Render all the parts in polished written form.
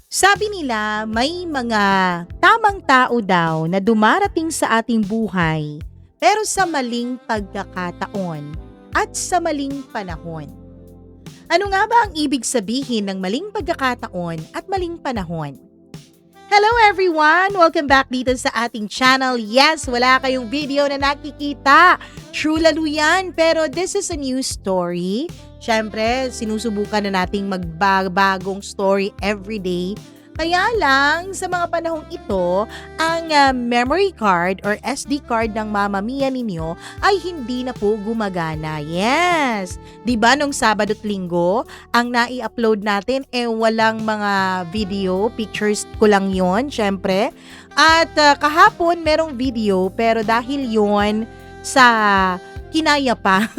Sabi nila may mga tamang tao daw na dumarating sa ating buhay pero sa maling pagkakataon at sa maling panahon. Ano nga ba ang ibig sabihin ng maling pagkakataon at maling panahon? Hello everyone! Welcome back dito sa ating channel. Yes, wala kayong video na nakikita. True lalo yan, pero this is a new story. Siyempre, sinusubukan na nating magbagong story everyday. Kaya lang, sa mga panahong ito, ang memory card or SD card ng Mama Mia ninyo ay hindi na po gumagana. Yes! Diba nung Sabado at Linggo, ang nai-upload natin walang mga video, pictures ko lang yon syempre. At kahapon merong video pero dahil yon sa kinaya pa.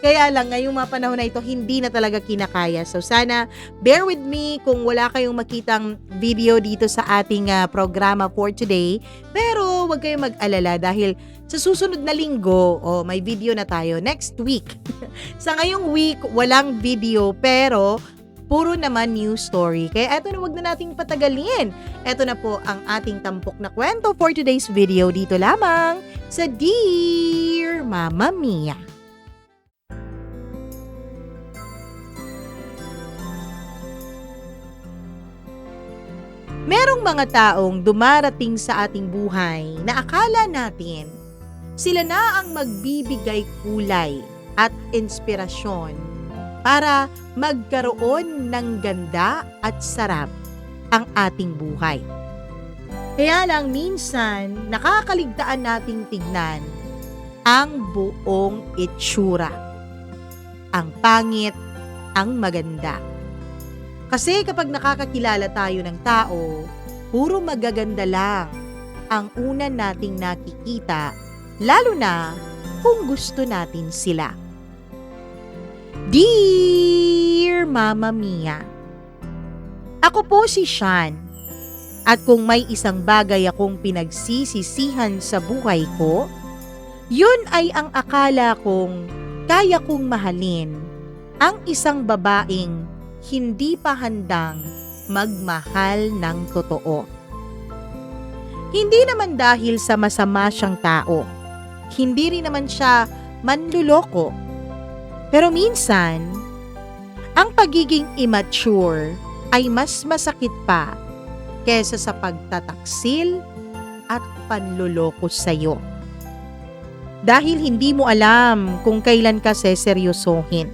Kaya lang ngayong mga panahon na ito hindi na talaga kinakaya. So sana bear with me kung wala kayong makitang video dito sa ating programa for today. Pero huwag kayong mag-alala dahil sa susunod na linggo, may video na tayo next week. Sa ngayong week, walang video pero puro naman new story. Kaya eto na, wag na nating patagalin. Eto na po ang ating tampok na kwento for today's video dito lamang sa Dear Mama Mia. Merong mga taong dumarating sa ating buhay na akala natin sila na ang magbibigay kulay at inspirasyon para magkaroon ng ganda at sarap ang ating buhay. Kaya lang minsan nakakaligtaan nating tignan ang buong itsura. Ang pangit, ang maganda. Kasi kapag nakakakilala tayo ng tao, puro magaganda lang ang una nating nakikita, lalo na kung gusto natin sila. Dear Mama Mia, ako po si Sean at kung may isang bagay akong pinagsisisihan sa buhay ko, yun ay ang akala kong kaya kong mahalin ang isang babaeng hindi pa handang magmahal ng totoo. Hindi naman dahil sa masama siyang tao, hindi rin naman siya manluloko. Pero minsan, ang pagiging immature ay mas masakit pa kesa sa pagtataksil at panluloko sa'yo. Dahil hindi mo alam kung kailan ka seseryosohin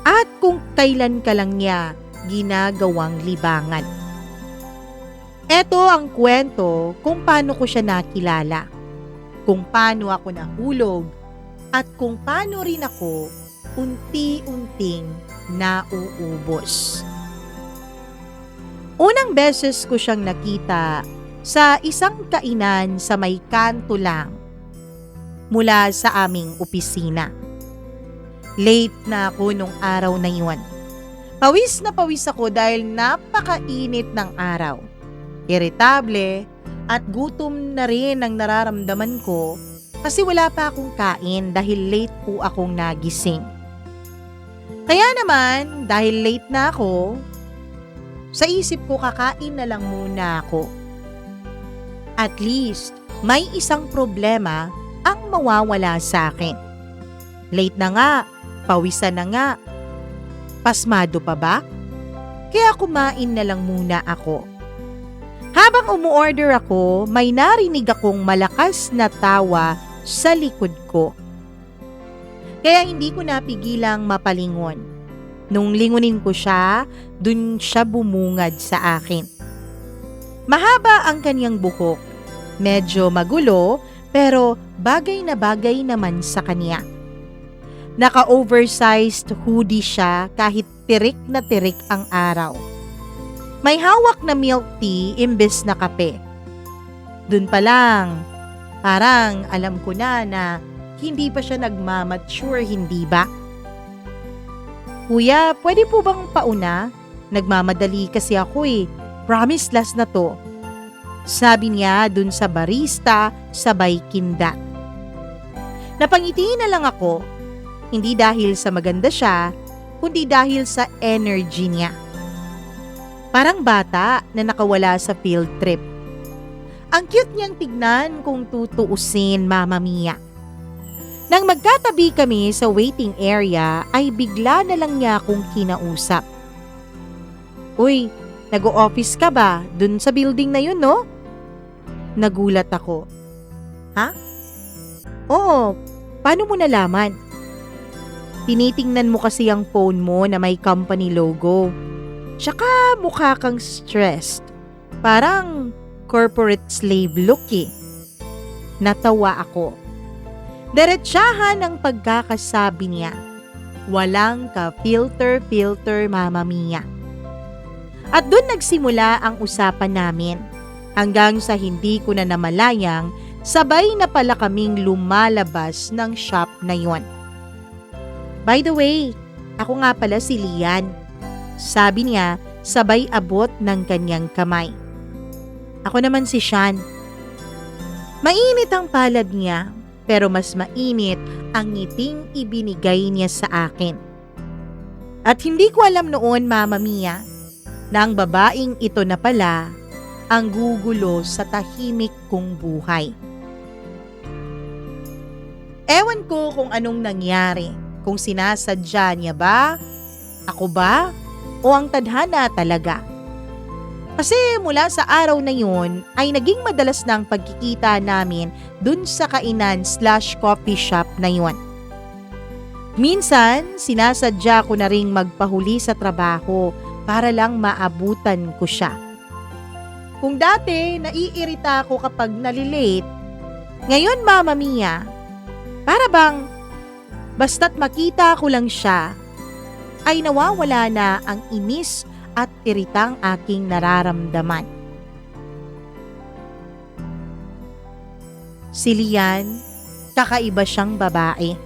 at kung kailan ka lang niya ginagawang libangan. Ito ang kwento kung paano ko siya nakilala, kung paano ako nahulog, at kung paano rin ako unti-unting nauubos. Unang beses ko siyang nakita sa isang kainan sa may kanto lang mula sa aming opisina. Late na ako nung araw na yun. Pawis na pawis ako dahil napakainit ng araw. Iritable at gutom na rin ang nararamdaman ko kasi wala pa akong kain dahil late po akong nagising. Kaya naman, dahil late na ako, sa isip ko kakain na lang muna ako. At least, may isang problema ang mawawala sa akin. Late na nga, pawisan na nga. Pasmado pa ba? Kaya kumain na lang muna ako. Habang umuorder ako, may narinig akong malakas na tawa sa likod ko. Kaya hindi ko napigilang mapalingon. Nung lingunin ko siya, dun siya bumungad sa akin. Mahaba ang kanyang buhok. Medyo magulo, pero bagay na bagay naman sa kanya. Naka-oversized hoodie siya kahit tirik na tirik ang araw. May hawak na milk tea imbes na kape. Dun pa lang, parang alam ko na hindi pa siya nagmamature, hindi ba? Kuya, pwede po bang pauna? Nagmamadali kasi ako eh. Promise last na to. Sabi niya dun sa barista sabay kindat. Napangiti na lang ako. Hindi dahil sa maganda siya, kundi dahil sa energy niya. Parang bata na nakawala sa field trip. Ang cute niyang tignan kung tutuusin, Mama Mia. Nang magkatabi kami sa waiting area ay bigla na lang niya akong kinausap. Uy, nag-o-office ka ba dun sa building na yun, no? Nagulat ako. Ha? Oo, paano mo nalaman? Tinitingnan mo kasi ang phone mo na may company logo. Tsaka mukha kang stressed. Parang corporate slave look eh. Natawa ako. Diretsahan ang pagkakasabi niya. Walang ka-filter, Mama Mia. At doon nagsimula ang usapan namin. Hanggang sa hindi ko na namalayang, sabay na pala kaming lumalabas ng shop na yon. By the way, ako nga pala si Lian. Sabi niya, sabay abot ng kanyang kamay. Ako naman si Sean. Mainit ang palad niya, pero mas mainit ang ngiting ibinigay niya sa akin. At hindi ko alam noon, Mama Mia, na ang babaeng ito na pala ang gugulo sa tahimik kong buhay. Ewan ko kung anong nangyari, kung sinasadya niya ba, ako ba, o ang tadhana talaga. Kasi mula sa araw na yun ay naging madalas na ang pagkikita namin dun sa kainan/coffee shop na yun. Minsan, sinasadya ko na ring magpahuli sa trabaho para lang maabutan ko siya. Kung dati naiirita ako kapag nalilate, ngayon Mama Mia, para bang basta't makita ko lang siya, ay nawawala na ang inis at iritang aking nararamdaman. Si Lian, kakaiba siyang babae.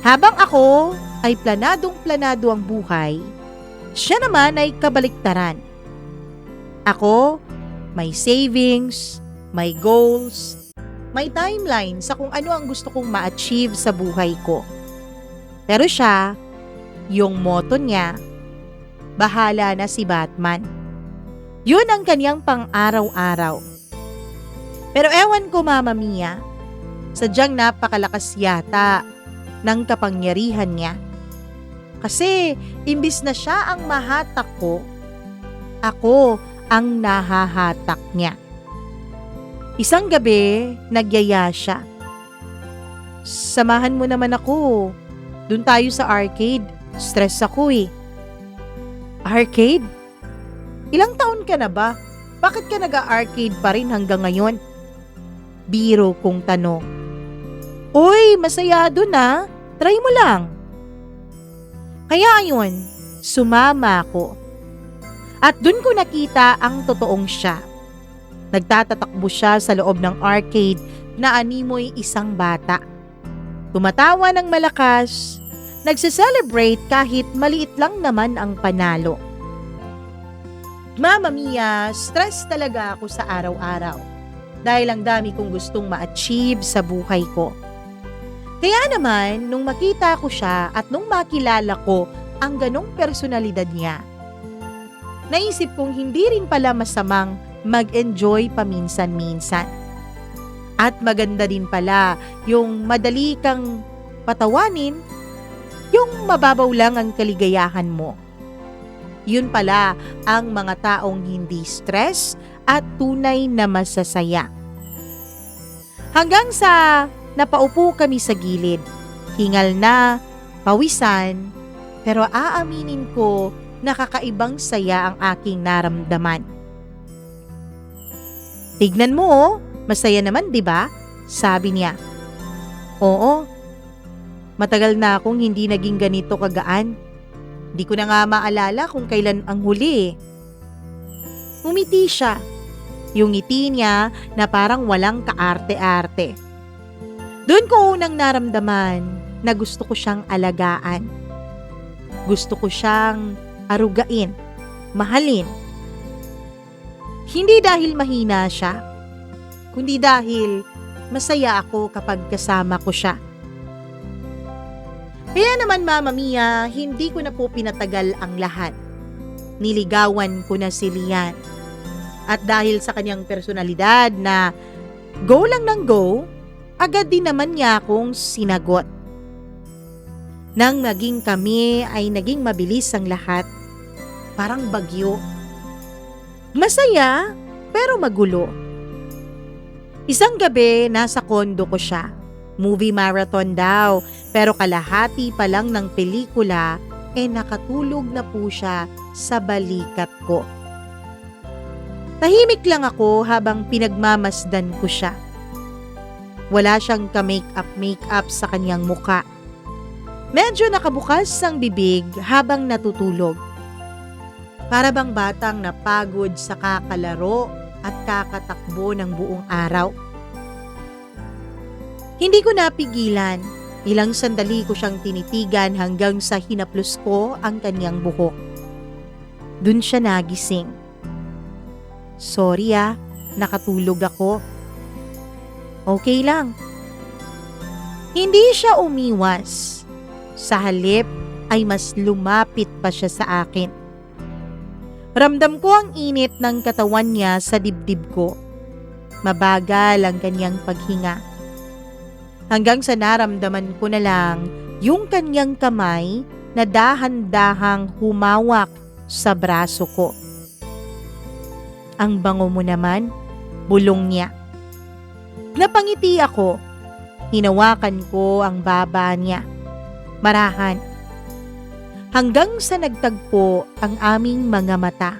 Habang ako ay planadong-planado ang buhay, siya naman ay kabaliktaran. Ako, may savings, may goals, may timeline sa kung ano ang gusto kong ma-achieve sa buhay ko. Pero siya, yung motto niya, bahala na si Batman. Yun ang kanyang pang-araw-araw. Pero ewan ko Mama Mia, sadyang napakalakas yata ng kapangyarihan niya. Kasi imbis na siya ang mahatak ko, ako ang nahahatak niya. Isang gabi, nagyaya siya. Samahan mo naman ako. Doon tayo sa arcade. Stress ako eh. Arcade? Ilang taon ka na ba? Bakit ka nag-arcade pa rin hanggang ngayon? Biro kong tanong. Uy, masaya doon ah. Try mo lang. Kaya ayun, sumama ako. At doon ko nakita ang totoong siya. Nagtatatakbo siya sa loob ng arcade na animoy isang bata. Tumatawa ng malakas, nagse-celebrate kahit maliit lang naman ang panalo. Mama Mia, stress talaga ako sa araw-araw dahil ang dami kong gustong ma-achieve sa buhay ko. Kaya naman, nung makita ko siya at nung makilala ko ang ganong personalidad niya, naisip kong hindi rin pala masamang mag-enjoy paminsan-minsan. At maganda din pala yung madali kang patawanin, yung mababaw lang ang kaligayahan mo. Yun pala ang mga taong hindi stress at tunay na masasaya. Hanggang sa napaupo kami sa gilid, hingal na, pawisan, pero aaminin ko na kakaibang saya ang aking naramdaman. Tignan mo oh, masaya naman 'di ba? Sabi niya. Oo. Matagal na akong hindi naging ganito kagaan. Di ko na nga maalala kung kailan ang huli. Umiti siya. Yung ngiti niya na parang walang kaarte-arte. Doon ko unang naramdaman na gusto ko siyang alagaan. Gusto ko siyang arugain, mahalin. Hindi dahil mahina siya, kundi dahil masaya ako kapag kasama ko siya. Kaya naman Mama Mia, hindi ko na po pinatagal ang lahat. niligawan ko na si Lian. At dahil sa kanyang personalidad na go lang ng go, agad din naman niya akong sinagot. Nang naging kami ay naging mabilis ang lahat. Parang bagyo. Masaya pero magulo. Isang gabi nasa kondo ko siya. Movie marathon daw, pero kalahati pa lang ng pelikula nakatulog na po siya sa balikat ko. Tahimik lang ako habang pinagmamasdan ko siya. Wala siyang ka-make-up sa kanyang muka. Medyo nakabukas ang bibig habang natutulog. Para bang batang napagod sa kakalaro at kakatakbo ng buong araw. Hindi ko napigilan. Ilang sandali ko siyang tinitigan hanggang sa hinaplos ko ang kanyang buhok. Dun siya nagising. Sorry nakatulog ako. Okay lang. Hindi siya umiwas. Sa halip ay mas lumapit pa siya sa akin. Ramdam ko ang init ng katawan niya sa dibdib ko. Mabagal ang kanyang paghinga. Hanggang sa naramdaman ko na lang yung kanyang kamay na dahan-dahang humawak sa braso ko. Ang bango mo naman, bulong niya. Napangiti ako. Hinawakan ko ang baba niya. Marahan. Hanggang sa nagtagpo ang aming mga mata.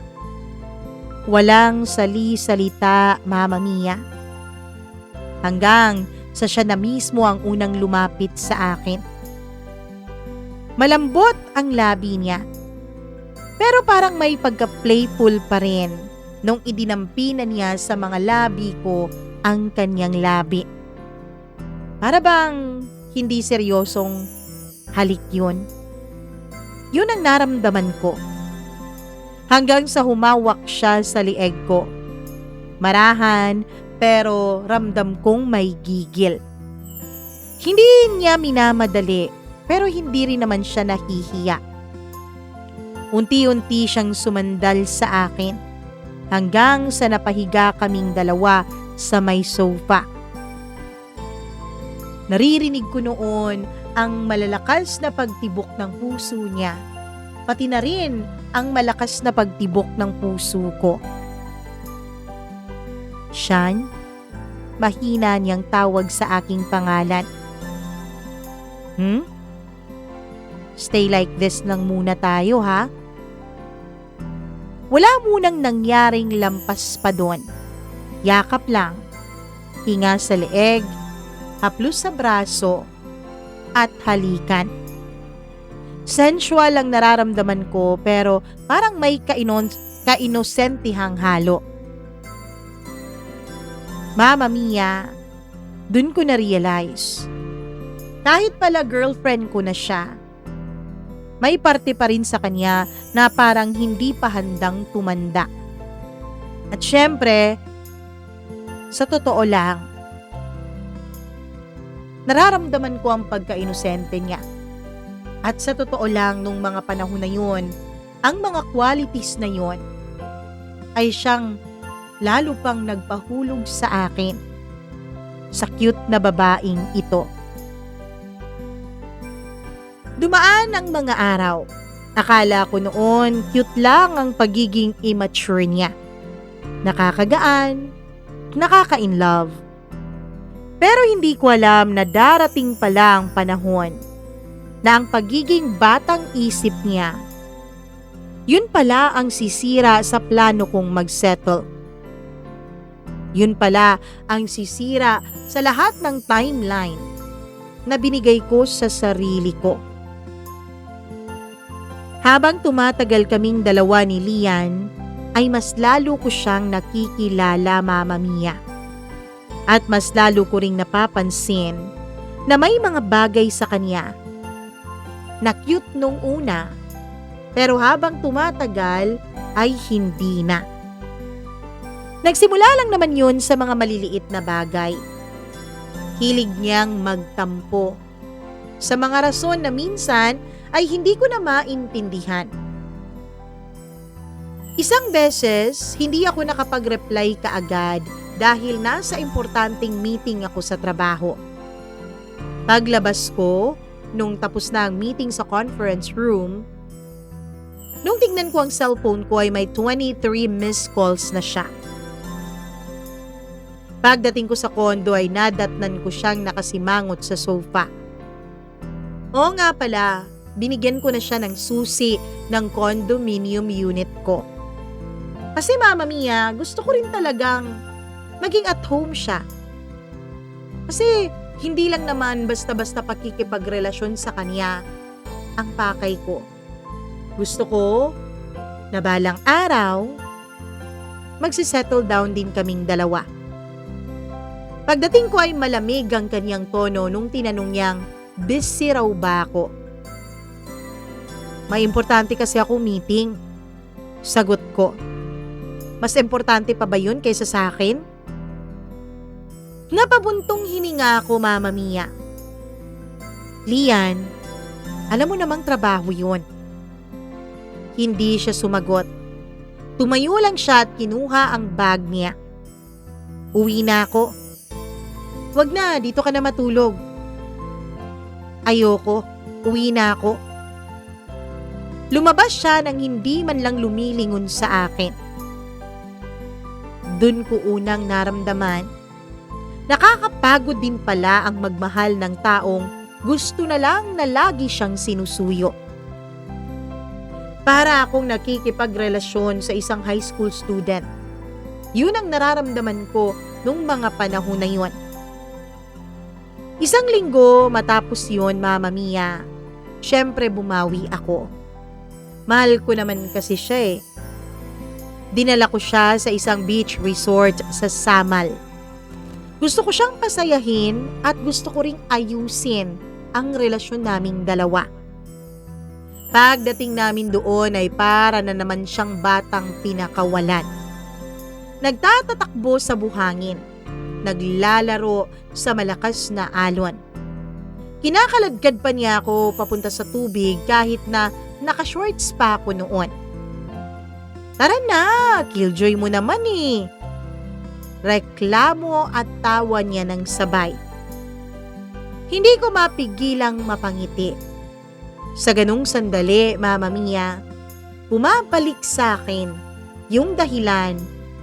Walang sali-salita, Mama Mia. Hanggang sa siya na mismo ang unang lumapit sa akin. Malambot ang labi niya. Pero parang may pagka-playful pa rin nung idinampi na niya sa mga labi ko ang kanyang labi. Para bang hindi seryosong halik yun. Yun ang naramdaman ko. Hanggang sa humawak siya sa lieg ko. Marahan, pero ramdam kong may gigil. Hindi niya minamadali, pero hindi rin naman siya nahihiya. Unti-unti siyang sumandal sa akin, hanggang sa napahiga kaming dalawa sa may sofa. Naririnig ko noon ang malalakas na pagtibok ng puso niya, pati na rin ang malakas na pagtibok ng puso ko. Sean, mahina niyang tawag sa aking pangalan. Stay like this lang muna tayo, ha? Wala munang nangyaring lampas pa doon. Yakap lang, hinga sa leeg, haplos sa braso, at halikan. Sensual ang nararamdaman ko, pero parang may kainosentihang halo. Mama Mia, dun ko na-realize. Kahit pala girlfriend ko na siya, may parte pa rin sa kanya na parang hindi pa handang tumanda. At syempre, sa totoo lang, nararamdaman ko ang pagka-inosente niya. At sa totoo lang, nung mga panahon na yun, ang mga qualities na yun ay siyang lalo pang nagpahulog sa akin, sa cute na babaeng ito. Dumaan ang mga araw. Akala ko noon cute lang ang pagiging immature niya. Nakakagaan, nakaka-inlove. Pero hindi ko alam na darating pala ang panahon na ang pagiging batang isip niya, yun pala ang sisira sa plano kong mag-settle. Yun pala ang sisira sa lahat ng timeline na binigay ko sa sarili ko. Habang tumatagal kaming dalawa ni Lian, ay mas lalo ko siyang nakikilala, Mama Mia. At mas lalo ko ring napapansin na may mga bagay sa kanya na cute nung una, pero habang tumatagal ay hindi na. Nagsimula lang naman yun sa mga maliliit na bagay. Hilig niyang magtampo sa mga rason na minsan ay hindi ko na maintindihan. Isang beses, hindi ako nakapag-reply kaagad dahil nasa importanteng meeting ako sa trabaho. Paglabas ko, nung tapos na ang meeting sa conference room, nung tingnan ko ang cellphone ko ay may 23 missed calls na siya. Pagdating ko sa kondo ay nadatnan ko siyang nakasimangot sa sofa. Oo nga pala, binigyan ko na siya ng susi ng condominium unit ko. Kasi Mama Mia, gusto ko rin talagang maging at home siya. Kasi hindi lang naman basta-basta pakikipagrelasyon sa kanya ang pakay ko. Gusto ko na balang araw, magsisettle down din kaming dalawa. Pagdating ko ay malamig ang kanyang tono nung tinanong niyang busy raw ba ako. May importante kasi akong meeting. Sagot ko. Mas importante pa ba yun kaysa sa akin? Napabuntong hininga ako, Mama Mia. Lian, alam mo namang trabaho yun. Hindi siya sumagot. Tumayo lang siya at kinuha ang bag niya. Uwi na ako. Wag na, dito ka na matulog. Ayoko, uwi na ako. Lumabas siya nang hindi man lang lumilingon sa akin. Dun ko unang naramdaman, nakakapagod din pala ang magmahal ng taong gusto na lang na lagi siyang sinusuyo. Para akong nakikipagrelasyon sa isang high school student. Yun ang nararamdaman ko nung mga panahon na yun. Isang linggo matapos yun, Mama Mia, syempre bumawi ako. Mahal ko naman kasi siya eh. Dinala ko siya sa isang beach resort sa Samal. Gusto ko siyang pasayahin at gusto ko ring ayusin ang relasyon naming dalawa. Pagdating namin doon ay para na naman siyang batang pinakawalan. Nagtatatakbo sa buhangin. Naglalaro sa malakas na alon. Kinakaladkad pa niya ako papunta sa tubig kahit na naka-shorts pa ako noon. Tara na, killjoy mo naman eh. Reklamo at tawa niya ng sabay. Hindi ko mapigilang mapangiti. Sa ganung sandali, Mama Mia, pumapalik sa akin yung dahilan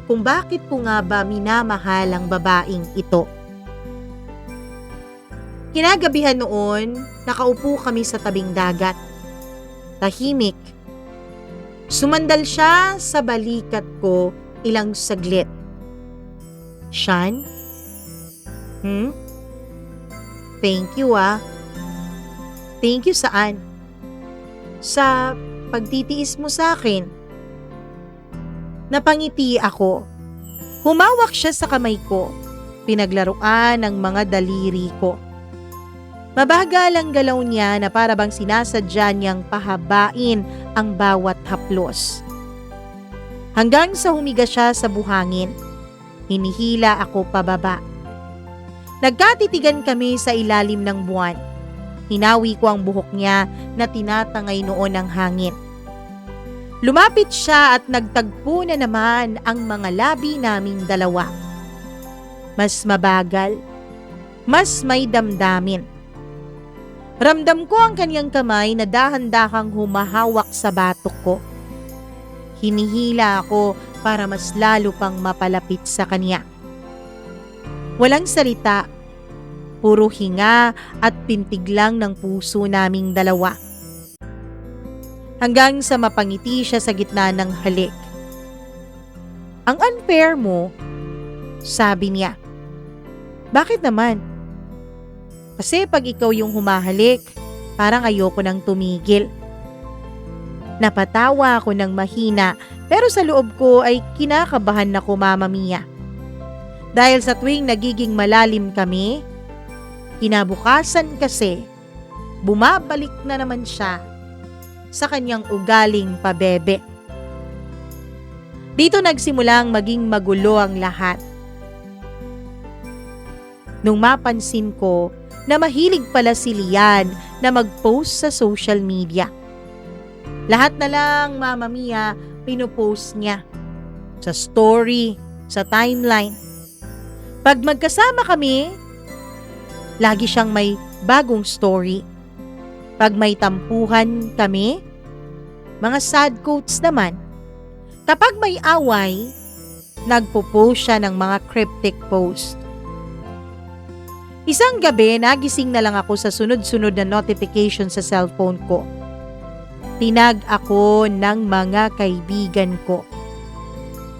kung bakit ko nga ba minamahal ang babaeng ito. Kinagabihan noon, nakaupo kami sa tabing dagat. Tahimik. Sumandal siya sa balikat ko ilang saglit. Sean? Thank you ah. Thank you saan? Sa pagtitiis mo sa akin. Napangiti ako. Humawak siya sa kamay ko. Pinaglaruan ang mga daliri ko. Mabagal ang galaw niya na para bang sinasadya niyang pahabain ang bawat haplos. Hanggang sa humiga siya sa buhangin, hinihila ako pababa. Nagkatitigan kami sa ilalim ng buwan. Hinawi ko ang buhok niya na tinatangay noon ng hangin. Lumapit siya at nagtagpo na naman ang mga labi naming dalawa. Mas mabagal, mas may damdamin. Ramdam ko ang kanyang kamay na dahan-dahang humahawak sa batok ko. Hinihila ako para mas lalo pang mapalapit sa kanya. Walang salita, puro hinga at pintig lang ng puso naming dalawa. Hanggang sa mapangiti siya sa gitna ng halik. Ang unfair mo, sabi niya. Bakit naman? Kasi pag ikaw yung humahalik, parang ayoko nang tumigil. Napatawa ako ng mahina pero sa loob ko ay kinakabahan ako, Mama Mia. Dahil sa tuwing nagiging malalim kami, kinabukasan kasi bumabalik na naman siya sa kanyang ugaling pabebe. Dito nagsimulang maging magulo ang lahat. Nung mapansin ko na mahilig pala si Lian na mag-post sa social media. Lahat na lang, Mama Mia, pinopost niya. Sa story, sa timeline. Pag magkasama kami, lagi siyang may bagong story. Pag may tampuhan kami, mga sad quotes naman. Kapag may away, nagpo-post siya ng mga cryptic post. Isang gabi, nagising na lang ako sa sunod-sunod na notification sa cellphone ko. Tinag ako ng mga kaibigan ko.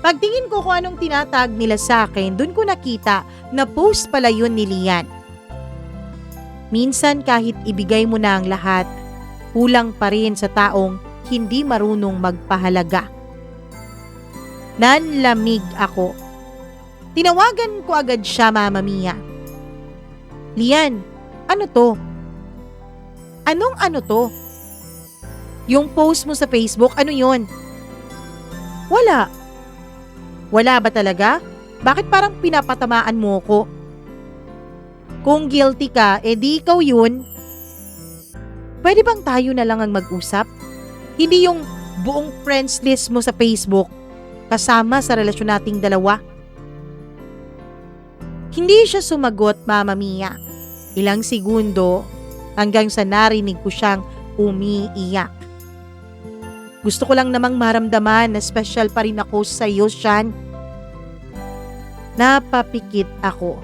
Pagtingin ko kung anong tinatag nila sa akin, dun ko nakita na post pala yun ni Lian. Minsan kahit ibigay mo na ang lahat, kulang pa rin sa taong hindi marunong magpahalaga. Nanlamig ako. Tinawagan ko agad siya, Mama Mia. Lian, ano to? Anong ano to? Yung post mo sa Facebook, ano yon? Wala. Wala ba talaga? Bakit parang pinapatamaan mo ko? Kung guilty ka, edi ikaw yun. Pwede bang tayo na lang ang mag-usap? Hindi yung buong friends list mo sa Facebook kasama sa relasyon nating dalawa. Hindi siya sumagot, Mama Mia. Ilang segundo hanggang sa narinig ko siyang umiiyak. Gusto ko lang namang maramdaman na special pa rin ako sa iyo, Shan. Napapikit ako.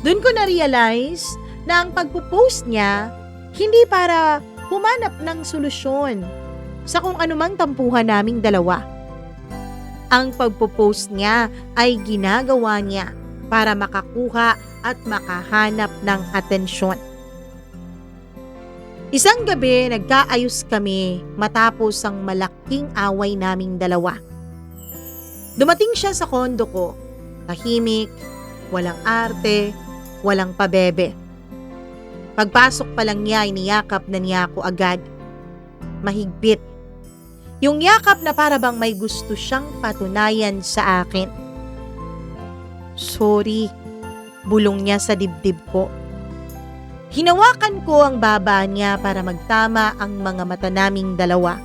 Doon ko na-realize na ang pagpo-post niya hindi para humanap ng solusyon sa kung anumang tampuhan naming dalawa. Ang pagpo-post niya ay ginagawa niya para makakuha at makahanap ng atensyon. Isang gabi, nagkaayos kami matapos ang malaking away naming dalawa. Dumating siya sa kondo ko, tahimik, walang arte, walang pabebe. Pagpasok pa lang niya, iniyakap na niya ako agad. Mahigpit. Yung yakap na para bang may gusto siyang patunayan sa akin. Sorry, bulong niya sa dibdib ko. Hinawakan ko ang baba niya para magtama ang mga mata naming dalawa.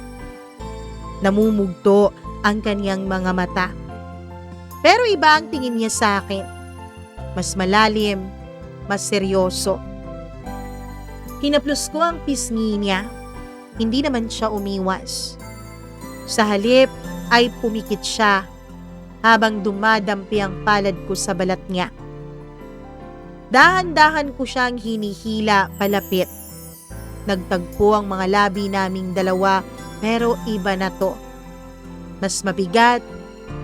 Namumugto ang kanyang mga mata. Pero iba ang tingin niya sa akin. Mas malalim, mas seryoso. Hinaplos ko ang pisngi niya. Hindi naman siya umiwas. Sa halip ay pumikit siya habang dumadampi ang palad ko sa balat niya. Dahan-dahan ko siyang hinihila palapit. Nagtagpo ang mga labi naming dalawa pero iba na to. Mas mabigat,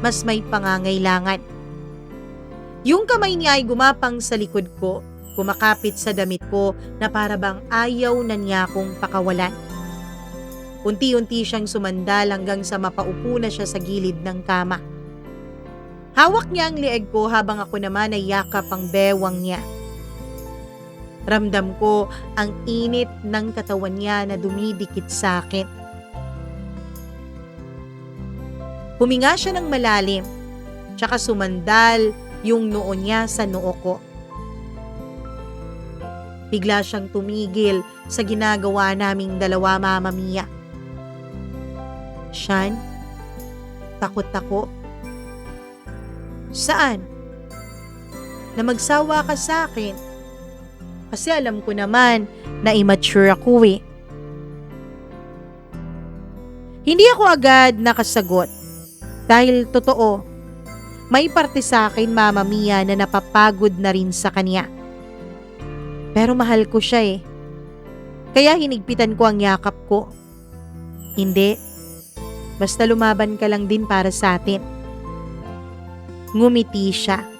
mas may pangangailangan. Yung kamay niya ay gumapang sa likod ko, kumakapit sa damit ko na para bang ayaw na niya akong pakawalan. Unti-unti siyang sumandal hanggang sa mapaupo na siya sa gilid ng kama. Hawak niya ang leeg ko habang ako naman ay yakap ang bewang niya. Ramdam ko ang init ng katawan niya na dumidikit sa akin. Huminga siya ng malalim, tsaka sumandal yung noo niya sa noo ko. Bigla siyang tumigil sa ginagawa naming dalawa, Mama Mia. Shan, takot ako. Saan? Na magsawa ka sa akin. Kasi alam ko naman na immature ako eh. Hindi ako agad nakasagot. Dahil totoo, may parte sa akin, Mama Mia, na napapagod na rin sa kanya. Pero mahal ko siya eh. Kaya hinigpitan ko ang yakap ko. Hindi. Basta lumaban ka lang din para sa atin. Ngumiti siya.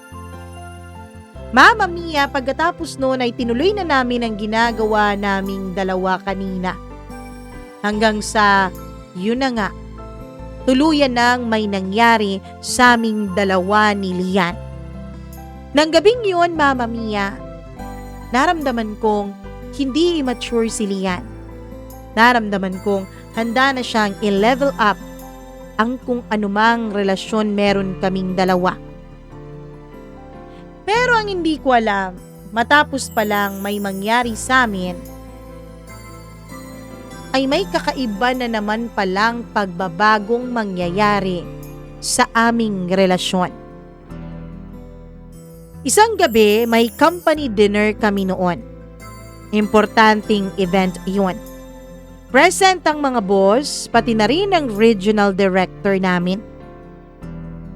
Mama Mia, pagkatapos noon ay tinuloy na namin ang ginagawa naming dalawa kanina. Hanggang sa, yun na nga, tuluyan nang may nangyari sa aming dalawa ni Lian. Nang gabing yun, Mama Mia, naramdaman kong hindi immature si Lian. Naramdaman kong handa na siyang i-level up ang kung anumang relasyon meron kaming dalawa. Pero ang hindi ko alam, matapos pa lang may mangyari sa amin, ay may kakaiba na naman palang pagbabagong mangyayari sa aming relasyon. Isang gabi, may company dinner kami noon. Importanteng event yun. Present ang mga boss, pati na rin ang regional director namin.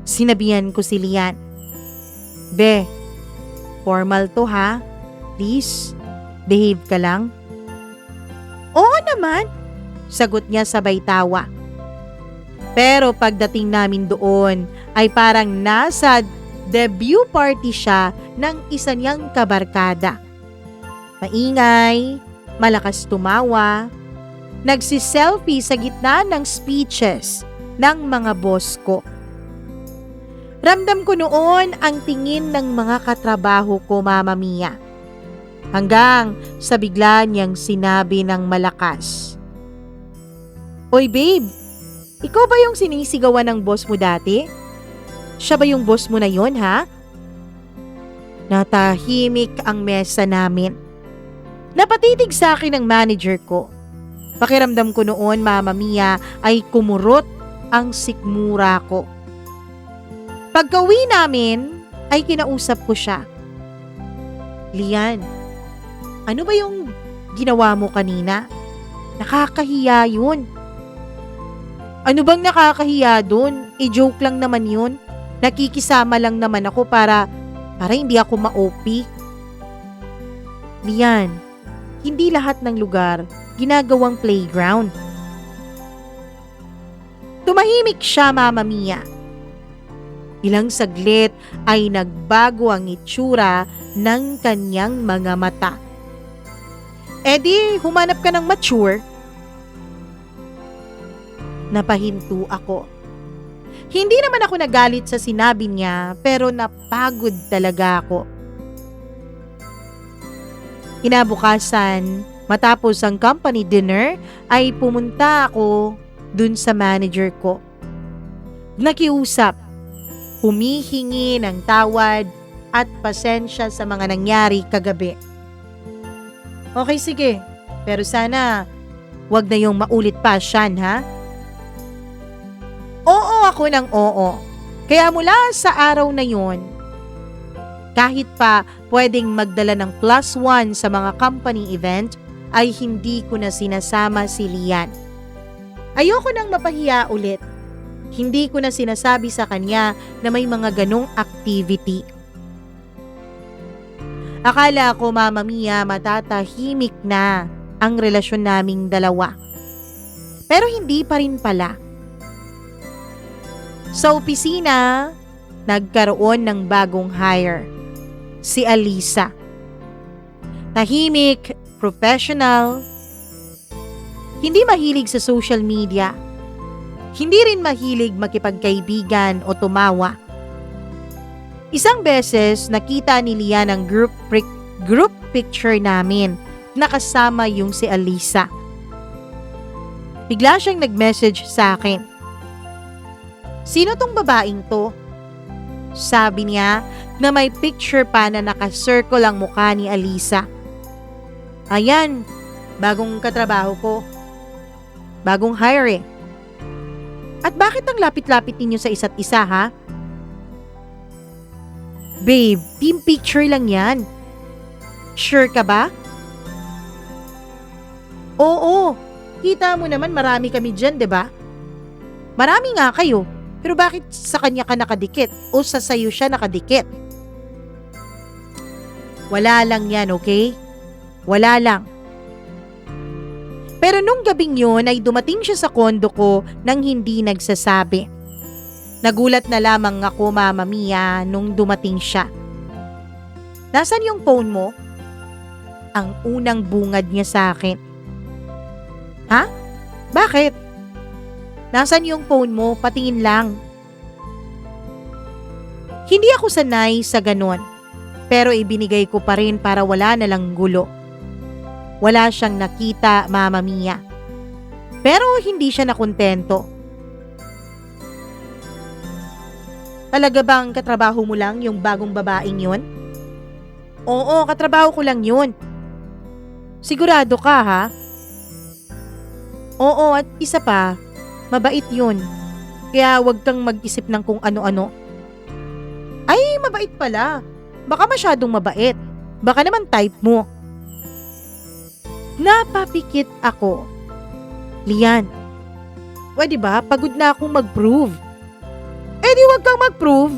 Sinabihan ko si Lian, "Be, formal to ha? Please, behave ka lang." "Oo naman," sagot niya sabay tawa. Pero pagdating namin doon ay parang nasa debut party siya ng isa niyang kabarkada. Maingay, malakas tumawa, nagsiselfie sa gitna ng speeches ng mga boss ko. Ramdam ko noon ang tingin ng mga katrabaho ko, Mama Mia. Hanggang sa bigla niyang sinabi ng malakas, "Oy babe, ikaw ba yung sinisigawan ng boss mo dati? Siya ba yung boss mo na yon, ha?" Natahimik ang mesa namin. Napatitig sa akin ang manager ko. Pakiramdam ko noon, Mama Mia, ay kumurot ang sikmura ko. Pagka-uwi namin, ay kinausap ko siya. "Lian, ano ba yung ginawa mo kanina? Nakakahiya yun." "Ano bang nakakahiya dun? Joke lang naman yun. Nakikisama lang naman ako para hindi ako ma-OP." "Lian, hindi lahat ng lugar ginagawang playground." Tumahimik siya, Mama Mia. Ilang saglit ay nagbago ang itsura ng kanyang mga mata. "Di, humanap ka ng mature." Napahinto ako. Hindi naman ako nagalit sa sinabi niya, pero napagod talaga ako. Kinabukasan, matapos ang company dinner, ay pumunta ako dun sa manager ko. Nakiusap, humihingi ng tawad at pasensya sa mga nangyari kagabi. "Okay, sige. Pero sana wag na yung maulit pa, Shan, ha?" Oo ako ng oo. Kaya mula sa araw na yon, kahit pa pwedeng magdala ng +1 sa mga company event, ay hindi ko na sinasama si Lian. Ayoko nang mapahiya ulit. Hindi ko na sinasabi sa kanya na may mga ganong activity. Akala ko, Mama Mia, matatahimik na ang relasyon naming dalawa. Pero hindi pa rin pala. Sa opisina, nagkaroon ng bagong hire, si Alisa. Tahimik, professional, hindi mahilig sa social media, hindi rin mahilig makipagkaibigan o tumawa. Isang beses nakita ni Lian ang group picture namin, nakasama yung si Alisa. Bigla siyang nag-message sa akin. "Sino tong babaeng to?" Sabi niya na may picture pa na nakacircle ang mukha ni Alisa. "Ayan, bagong katrabaho ko. Bagong hire eh." "At bakit ang lapit-lapit ninyo sa isa't isa, ha?" "Babe, team picture lang yan." "Sure ka ba?" "Oo, kita mo naman marami kami dyan, 'di ba?" "Marami nga kayo, pero bakit sa kanya ka nakadikit o sa sayo siya nakadikit?" "Wala lang yan, okay? Wala lang." Pero nung gabing yun ay dumating siya sa kondo ko nang hindi nagsasabi. Nagulat na lamang ako, Mama Mia, nung dumating siya. "Nasaan yung phone mo?" Ang unang bungad niya sa akin. "Ha? Bakit?" "Nasaan yung phone mo? Patingin lang." Hindi ako sanay sa ganon, pero ibinigay ko pa rin para wala na lang gulo. Wala siyang nakita, Mama Mia. Pero hindi siya nakontento. "Talaga bang katrabaho mo lang yung bagong babaeng yun?" "Oo, katrabaho ko lang yun." "Sigurado ka, ha?" Oo, at isa pa, mabait yun. Kaya wag kang mag-isip ng kung ano-ano. Ay, mabait pala. Baka masyadong mabait. Baka naman type mo. Napapikit ako. Lian, pwede ba? Pagod na akong mag-prove. Eh di wag kang mag-prove.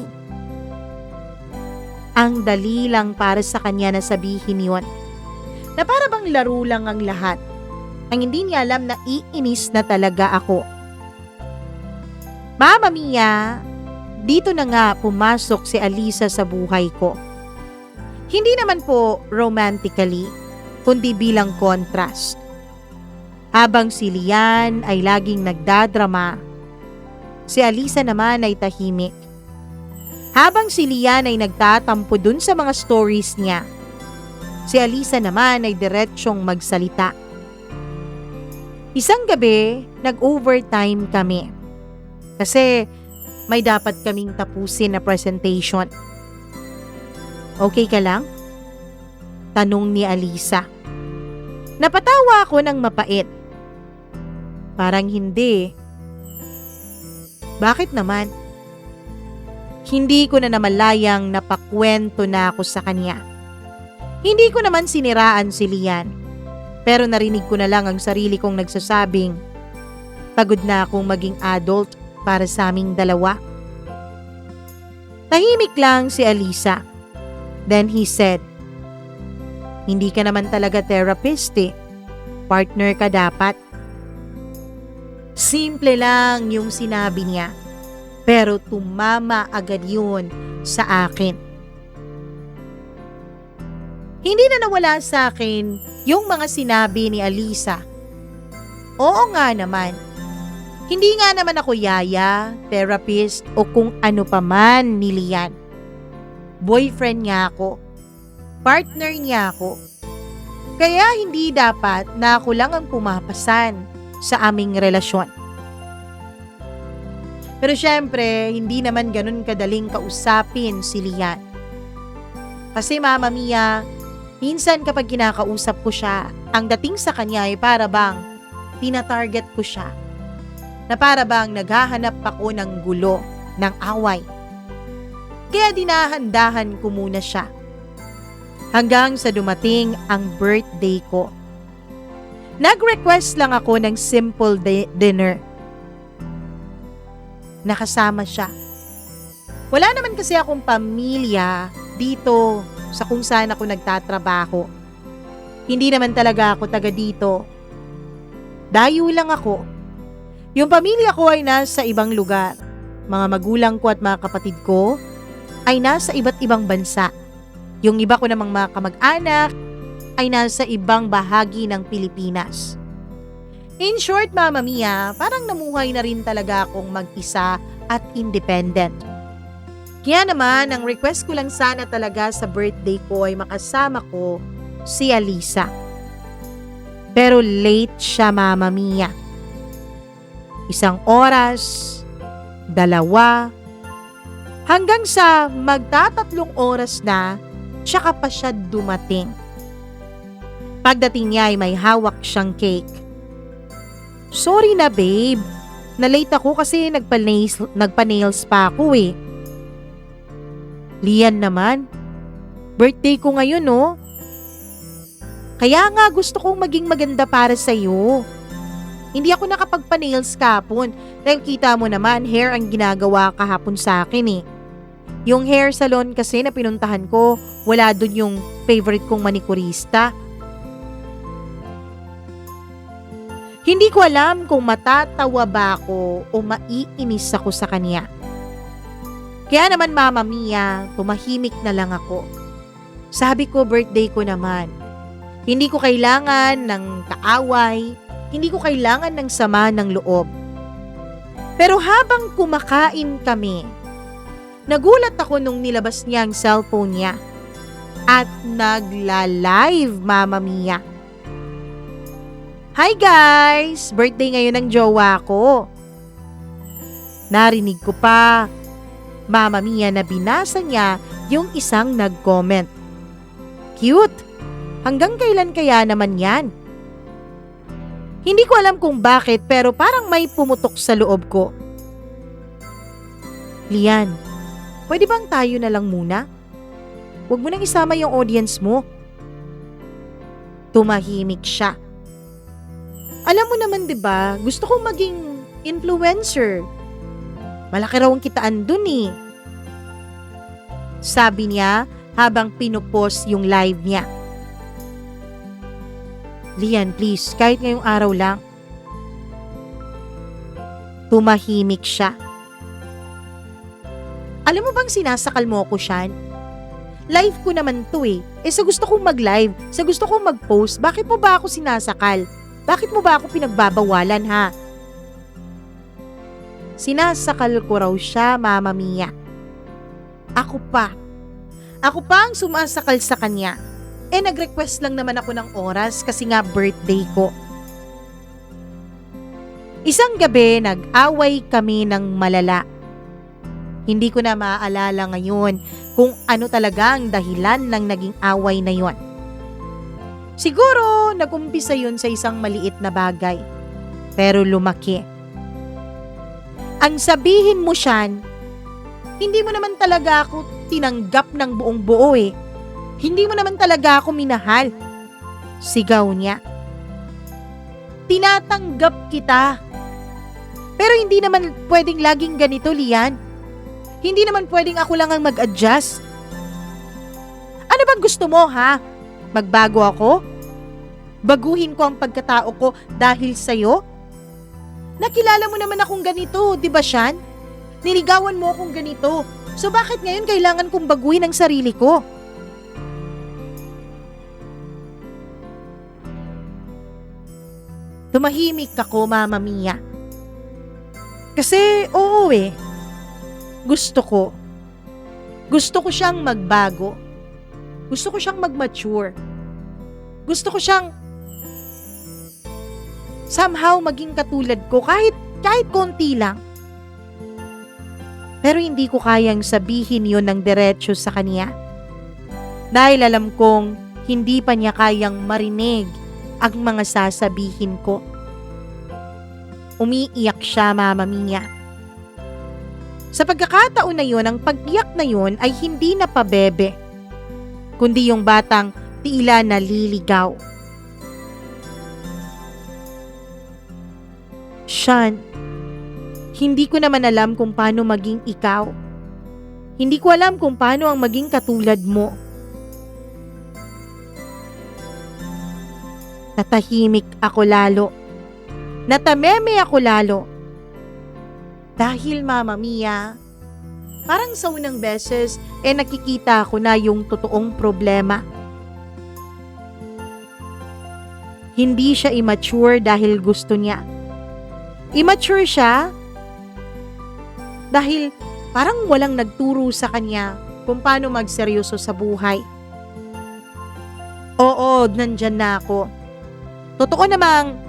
Ang dali lang para sa kanya na sabihin yon. Na para bang laro lang ang lahat. Ang hindi niya alam na iinis na talaga ako. Mama Mia, dito na nga pumasok si Alisa sa buhay ko. Hindi naman po romantically, kundi bilang contrast. Habang si Lian ay laging nagdadrama, si Alisa naman ay tahimik. Habang si Lian ay nagtatampo dun sa mga stories niya, si Alisa naman ay diretsyong magsalita. Isang gabi, nag-overtime kami. Kasi may dapat kaming tapusin na presentation. Okay ka lang? Tanong ni Alisa. Napatawa ako ng mapait. Parang hindi. Bakit naman? Hindi ko na namalayang napakwento na ako sa kanya. Hindi ko naman siniraan si Lian. Pero narinig ko na lang ang sarili kong nagsasabing, pagod na akong maging adult para sa aming dalawa. Tahimik lang si Alisa. Then he said, hindi ka naman talaga therapist eh. Partner ka dapat. Simple lang yung sinabi niya. Pero tumama agad yun sa akin. Hindi na nawala sa akin yung mga sinabi ni Alisa. Oo nga naman. Hindi nga naman ako yaya, therapist o kung ano pa man ni Lian. Boyfriend niya ako. Partner niya ako. Kaya hindi dapat na ako lang ang pumapasan sa aming relasyon. Pero syempre, hindi naman ganun kadaling kausapin si Lian. Kasi Mama Mia, minsan kapag kinakausap ko siya, ang dating sa kanya ay para bang tina-target ko siya. Na para bang naghahanap ako ng gulo, ng away. Kaya dinahandahan ko muna siya. Hanggang sa dumating ang birthday ko. Nag-request lang ako ng simple dinner. Nakasama siya. Wala naman kasi akong pamilya dito sa kung saan ako nagtatrabaho. Hindi naman talaga ako taga dito. Dayo lang ako. Yung pamilya ko ay nasa ibang lugar. Mga magulang ko at mga kapatid ko ay nasa iba't ibang bansa. Yung iba ko namang mga kamag-anak ay nasa ibang bahagi ng Pilipinas. In short, Mama Mia, parang namuhay na rin talaga akong mag-isa at independent. Kaya naman, ang request ko lang sana talaga sa birthday ko ay makasama ko si Alisa. Pero late siya, Mama Mia. 1 oras, 2, hanggang sa magtatatlong oras na, tsaka pa siya dumating. Pagdating niya ay may hawak siyang cake. Sorry na babe, na-late ako kasi nagpa-nails pa ako eh. Lian naman, birthday ko ngayon no. Kaya nga gusto kong maging maganda para sa'yo. Hindi ako nakapagpa-nails kahapon dahil kita mo naman hair ang ginagawa kahapon sa akin eh. Yung hair salon kasi na pinuntahan ko, wala dun yung favorite kong manikurista. Hindi ko alam kung matatawa ba ako o maiinis ako sa kanya. Kaya naman Mama Mia, tumahimik na lang ako. Sabi ko birthday ko naman. Hindi ko kailangan ng kaaway, hindi ko kailangan ng sama ng loob. Pero habang kumakain kami, nagulat ako nung nilabas niya ang cellphone niya at nagla-live, Mama Mia. Hi guys! Birthday ngayon ng jowa ko. Narinig ko pa, Mama Mia, na binasa niya yung isang nag-comment. Cute! Hanggang kailan kaya naman yan? Hindi ko alam kung bakit pero parang may pumutok sa loob ko. Lian, pwede bang tayo na lang muna? Huwag mo nang isama yung audience mo. Tumahimik siya. Alam mo naman 'di ba, gusto kong maging influencer. Malaki raw ang kitaan dun eh. Sabi niya habang pinupost yung live niya. Lian, please, kahit ngayong araw lang. Tumahimik siya. Alam mo bang sinasakal mo ako, Shan? Live ko naman to eh. Sa gusto kong mag-live, sa gusto kong mag-post, bakit mo ba ako sinasakal? Bakit mo ba ako pinagbabawalan ha? Sinasakal ko raw siya, Mama Mia. Ako pa. Ako pa ang sumasakal sa kanya. Nag-request lang naman ako ng oras kasi nga birthday ko. Isang gabi, nag-away kami ng malala. Hindi ko na maaalala ngayon kung ano talaga ang dahilan ng naging away na yon. Siguro, nag-umpisa yun sa isang maliit na bagay. Pero lumaki. Ang sabihin mo, Shan, hindi mo naman talaga ako tinanggap ng buong buo eh. Hindi mo naman talaga ako minahal. Sigaw niya. Tinatanggap kita. Pero hindi naman pwedeng laging ganito, Lian. Hindi naman pwedeng ako lang ang mag-adjust. Ano bang gusto mo, ha? Magbago ako? Baguhin ko ang pagkatao ko dahil sa'yo? Nakilala mo naman akong ganito, di ba, Shan? Niligawan mo akong ganito. So bakit ngayon kailangan kong baguhin ang sarili ko? Tumahimik ako, Mama Mia. Kasi oo eh. Gusto ko siyang magbago. Gusto ko siyang mag-mature. Gusto ko siyang somehow maging katulad ko kahit konti lang. Pero hindi ko kayang sabihin yon ng diretso sa kanya. Dahil alam kong hindi pa niya kayang marinig ang mga sasabihin ko. Umiiyak siya, Mama Mia. Sa pagkakataon na yon, ang pag-iyak na yon ay hindi na pabebe, kundi yung batang tila naliligaw. Shan, hindi ko naman alam kung paano maging ikaw. Hindi ko alam kung paano ang maging katulad mo. Natahimik ako lalo. Natameme ako lalo. Dahil, Mama Mia, parang sa unang beses, nakikita ko na yung totoong problema. Hindi siya immature dahil gusto niya. Immature siya dahil parang walang nagturo sa kanya kung paano magseryoso sa buhay. Oo, nandyan na ako. Totoo namang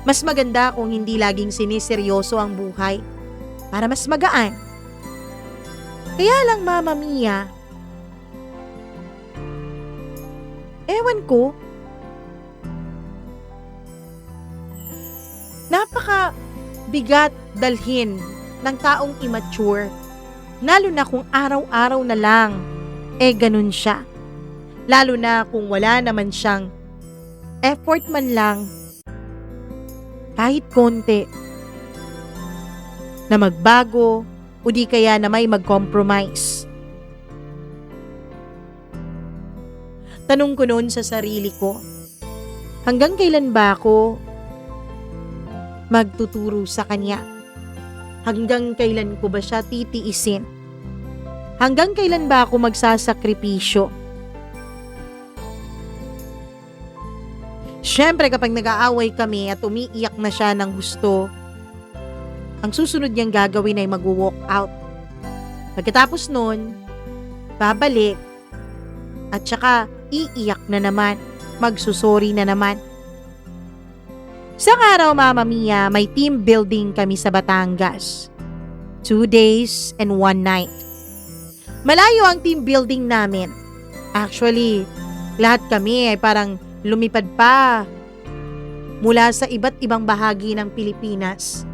mas maganda kung hindi laging siniseryoso ang buhay para mas magaan. Kaya lang, Mama Mia, ewan ko, napaka bigat dalhin ng taong immature, lalo na kung araw-araw na lang, ganun siya. Lalo na kung wala naman siyang effort man lang, kahit konti, na magbago o di kaya na may mag-compromise. Tanong ko noon sa sarili ko, hanggang kailan ba ako magtuturo sa kanya? Hanggang kailan ko ba siya titiisin? Hanggang kailan ba ako magsasakripisyo? Siyempre kapag nag-aaway kami at umiiyak na siya ng gusto, ang susunod niyang gagawin ay mag-walk out. Pagkatapos nun, babalik at saka iiyak na naman, magsusori na naman. Isang araw, Mama Mia, may team building kami sa Batangas. 2 days and 1 night. Malayo ang team building namin. Actually, lahat kami ay parang lumipad pa mula sa iba't ibang bahagi ng Pilipinas.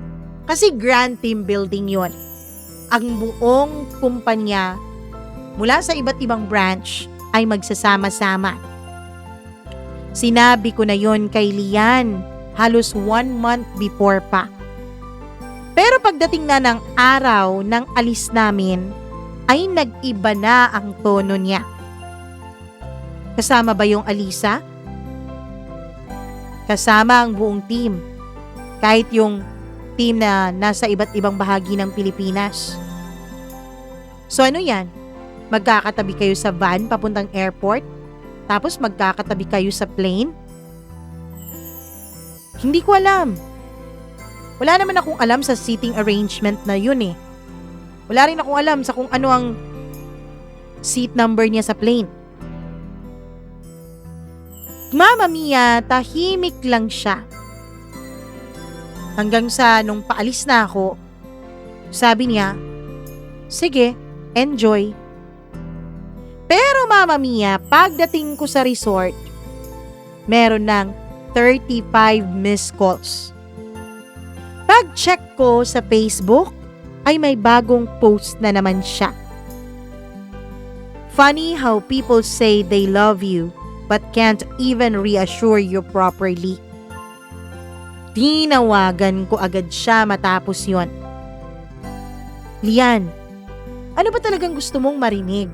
Kasi grand team building yon. Ang buong kumpanya mula sa iba't ibang branch ay magsasama-sama. Sinabi ko na yon kay Lian halos 1 month before pa. Pero pagdating na ng araw ng alis namin, ay nag-iba na ang tono niya. Kasama ba yung Alisa? Kasama ang buong team. Kahit yung team na nasa iba't ibang bahagi ng Pilipinas. So ano yan? Magkakatabi kayo sa van papuntang airport? Tapos magkakatabi kayo sa plane? Hindi ko alam. Wala naman akong alam sa seating arrangement na yun eh. Wala rin akong alam sa kung ano ang seat number niya sa plane. Mama Mia, tahimik lang siya. Hanggang sa nung paalis na ako, sabi niya, sige, enjoy. Pero Mama Mia, pagdating ko sa resort, meron ng 35 missed calls. Pag-check ko sa Facebook, ay may bagong post na naman siya. Funny how people say they love you but can't even reassure you properly. Tinawagan ko agad siya matapos yon. Lian, ano ba talagang gusto mong marinig?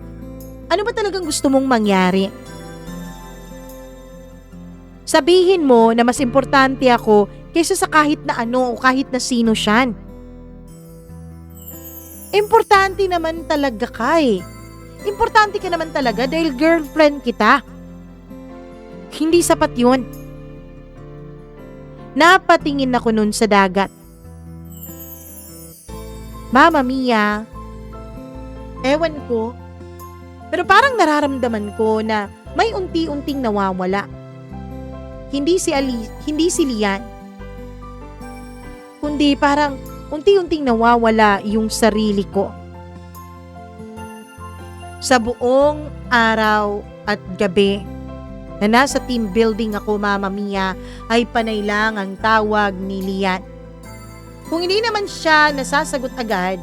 Ano ba talagang gusto mong mangyari? Sabihin mo na mas importante ako kaysa sa kahit na ano o kahit na sino siyan. Importante naman talaga ka eh. Importante ka naman talaga dahil girlfriend kita. Hindi sapat yun. Napatingin ako nun sa dagat. Mama Mia, ewan ko, pero parang nararamdaman ko na may unti-unting nawawala. Hindi si Lian, kundi parang unti-unting nawawala yung sarili ko. Sa buong araw at gabi na nasa team building ako, Mama Mia, ay panay lang ang tawag ni Lian. Kung hindi naman siya nasasagot agad,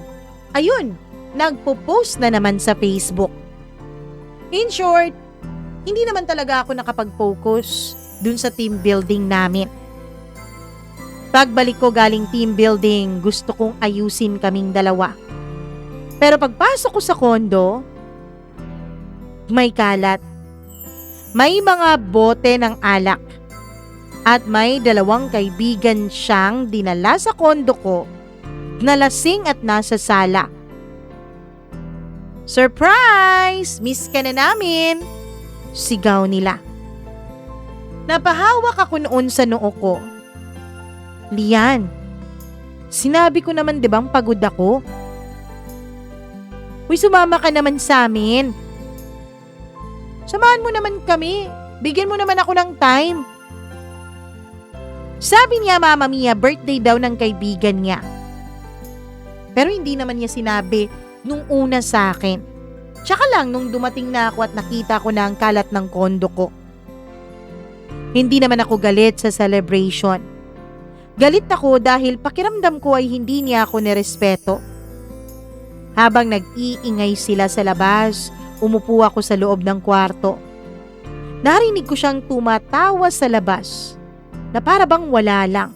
ayun, nagpo-post na naman sa Facebook. In short, hindi naman talaga ako nakapag-focus dun sa team building namin. Pagbalik ko galing team building, gusto kong ayusin kaming dalawa. Pero pagpasok ko sa kondo, may kalat. May mga bote ng alak. At may 2 kaibigan siyang dinala sa kondo ko na lasing at nasa sala. Surprise! Miss ka na namin! Sigaw nila. Napahawak ako noon sa noo ko. Lian, sinabi ko naman 'di bang pagod ako? Uy, sumama ka naman sa amin. Samahan mo naman kami. Bigyan mo naman ako ng time. Sabi niya, Mama Mia, birthday daw ng kaibigan niya. Pero hindi naman niya sinabi nung una sa akin. Tsaka lang nung dumating na ako at nakita ko na ang kalat ng kondo ko. Hindi naman ako galit sa celebration. Galit ako dahil pakiramdam ko ay hindi niya ako nirespeto. Habang nag-iingay sila sa labas, umupo ako sa loob ng kwarto. Narinig ko siyang tumatawa sa labas na para bang wala lang.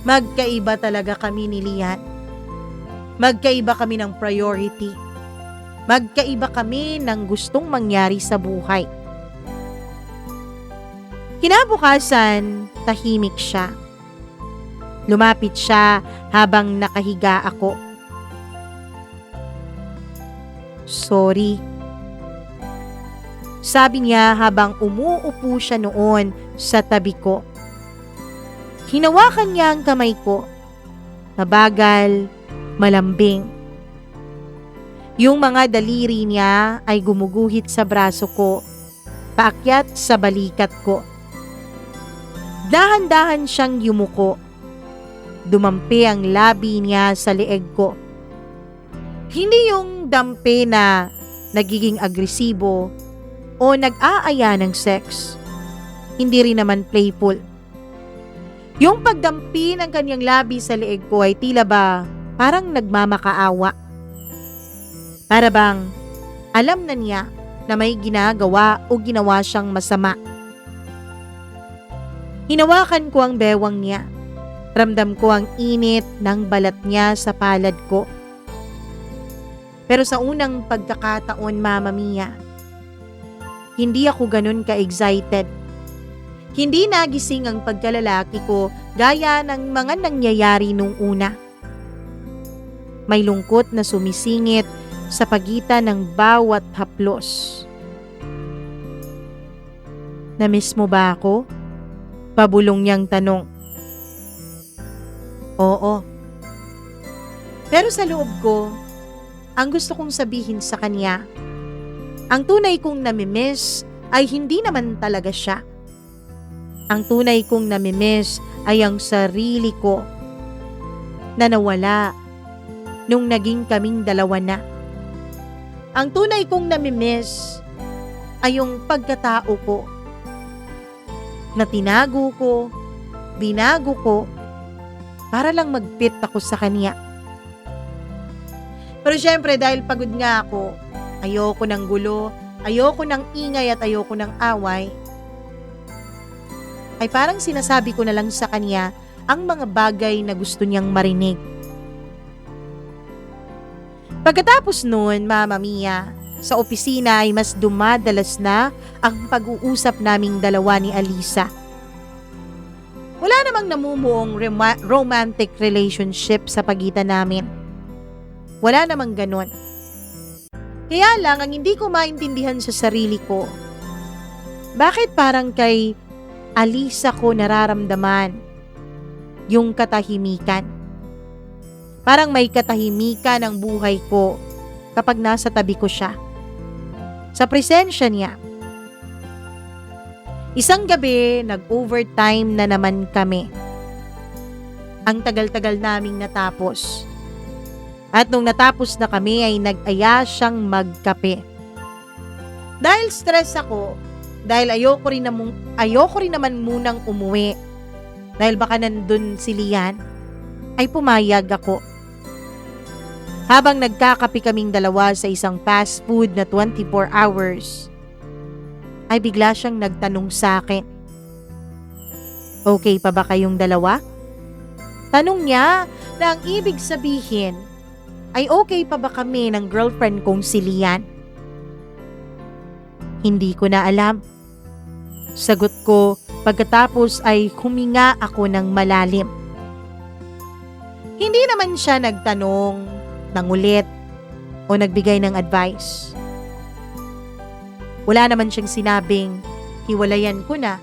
Magkaiba talaga kami ni Lian. Magkaiba kami ng priority. Magkaiba kami ng gustong mangyari sa buhay. Kinabukasan, tahimik siya. Lumapit siya habang nakahiga ako. Sorry. Sabi niya habang umuupo siya noon sa tabi ko. Hinawakan niya ang kamay ko. Mabagal, malambing. Yung mga daliri niya ay gumuguhit sa braso ko, paakyat sa balikat ko. Dahan-dahan siyang yumuko. Dumampi ang labi niya sa leeg ko. Hindi yung dampi na nagiging agresibo o nag-aaya ng sex. hindi rin naman playful. Yung pagdampi ng kanyang labi sa leeg ko ay tila ba parang nagmamakaawa. Para bang alam na niya na may ginagawa o ginawa siyang masama. Hinawakan ko ang bewang niya. Ramdam ko ang init ng balat niya sa palad ko. Pero sa unang pagkakataon, Mama Mia, hindi ako ganun ka-excited. Hindi nagising ang pagkalalaki ko gaya ng mga nangyayari nung una. May lungkot na sumisingit sa pagitan ng bawat haplos. "Na-miss mo ba ako?" Pabulong niyang tanong. "Oo." Pero sa loob ko, ang gusto kong sabihin sa kanya, ang tunay kong namimiss ay hindi naman talaga siya. Ang tunay kong namimiss ay ang sarili ko na nawala nung naging kaming dalawa na. Ang tunay kong namimiss ay yung pagkatao ko na tinago ko, binago ko, para lang mag-fit ako sa kanya. Pero syempre dahil pagod nga ako, ayoko ng gulo, ayoko ng ingay at ayoko ng away, ay parang sinasabi ko na lang sa kanya ang mga bagay na gusto niyang marinig. Pagkatapos noon, Mama Mia, sa opisina ay mas dumadalas na ang pag-uusap naming dalawa ni Alisa. Wala namang namumuong romantic relationship sa pagitan namin. Wala namang ganon. Kaya lang ang hindi ko maintindihan sa sarili ko, bakit parang kay Alisa ko nararamdaman yung katahimikan. Parang may katahimikan ang buhay ko kapag nasa tabi ko siya. Sa presensya niya. Isang gabi, nag-overtime na naman kami. Ang tagal-tagal naming natapos. At nung natapos na kami ay nag-aya siyang magkape. Dahil stress ako, dahil ayoko rin naman munang umuwi, dahil baka nandun si Lian, ay pumayag ako. Habang nagkakape kaming dalawa sa isang fast food na 24 hours, ay bigla siyang nagtanong sa akin, "Okay pa ba kayong dalawa?" Tanong niya na ang ibig sabihin ay okay pa ba kami ng girlfriend kong si Lian. Hindi ko na alam. Sagot ko pagkatapos ay huminga ako ng malalim. Hindi naman siya nagtanong, nangulit, o nagbigay ng advice. Wala naman siyang sinabing, hiwalayan ko na,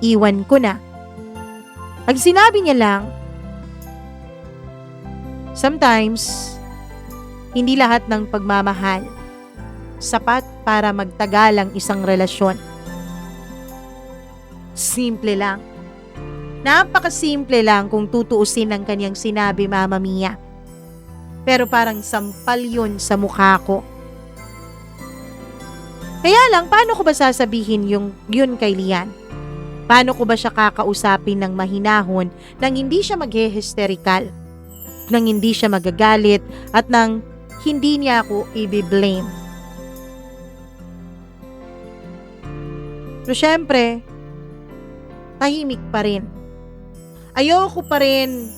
iwan ko na. Ang sinabi niya lang, sometimes, hindi lahat ng pagmamahal sapat para magtagal ang isang relasyon. Simple lang. Napakasimple lang kung tutuusin ang kanyang sinabi, Mama Mia. Pero parang sampal yun sa mukha ko. Kaya lang, paano ko ba sasabihin yun kay Lian? Paano ko ba siya kakausapin ng mahinahon nang hindi siya maghe-hysterical, nang hindi siya magagalit, at nang hindi niya ako i-blame? Pero syempre, tahimik pa rin. Ayoko pa rin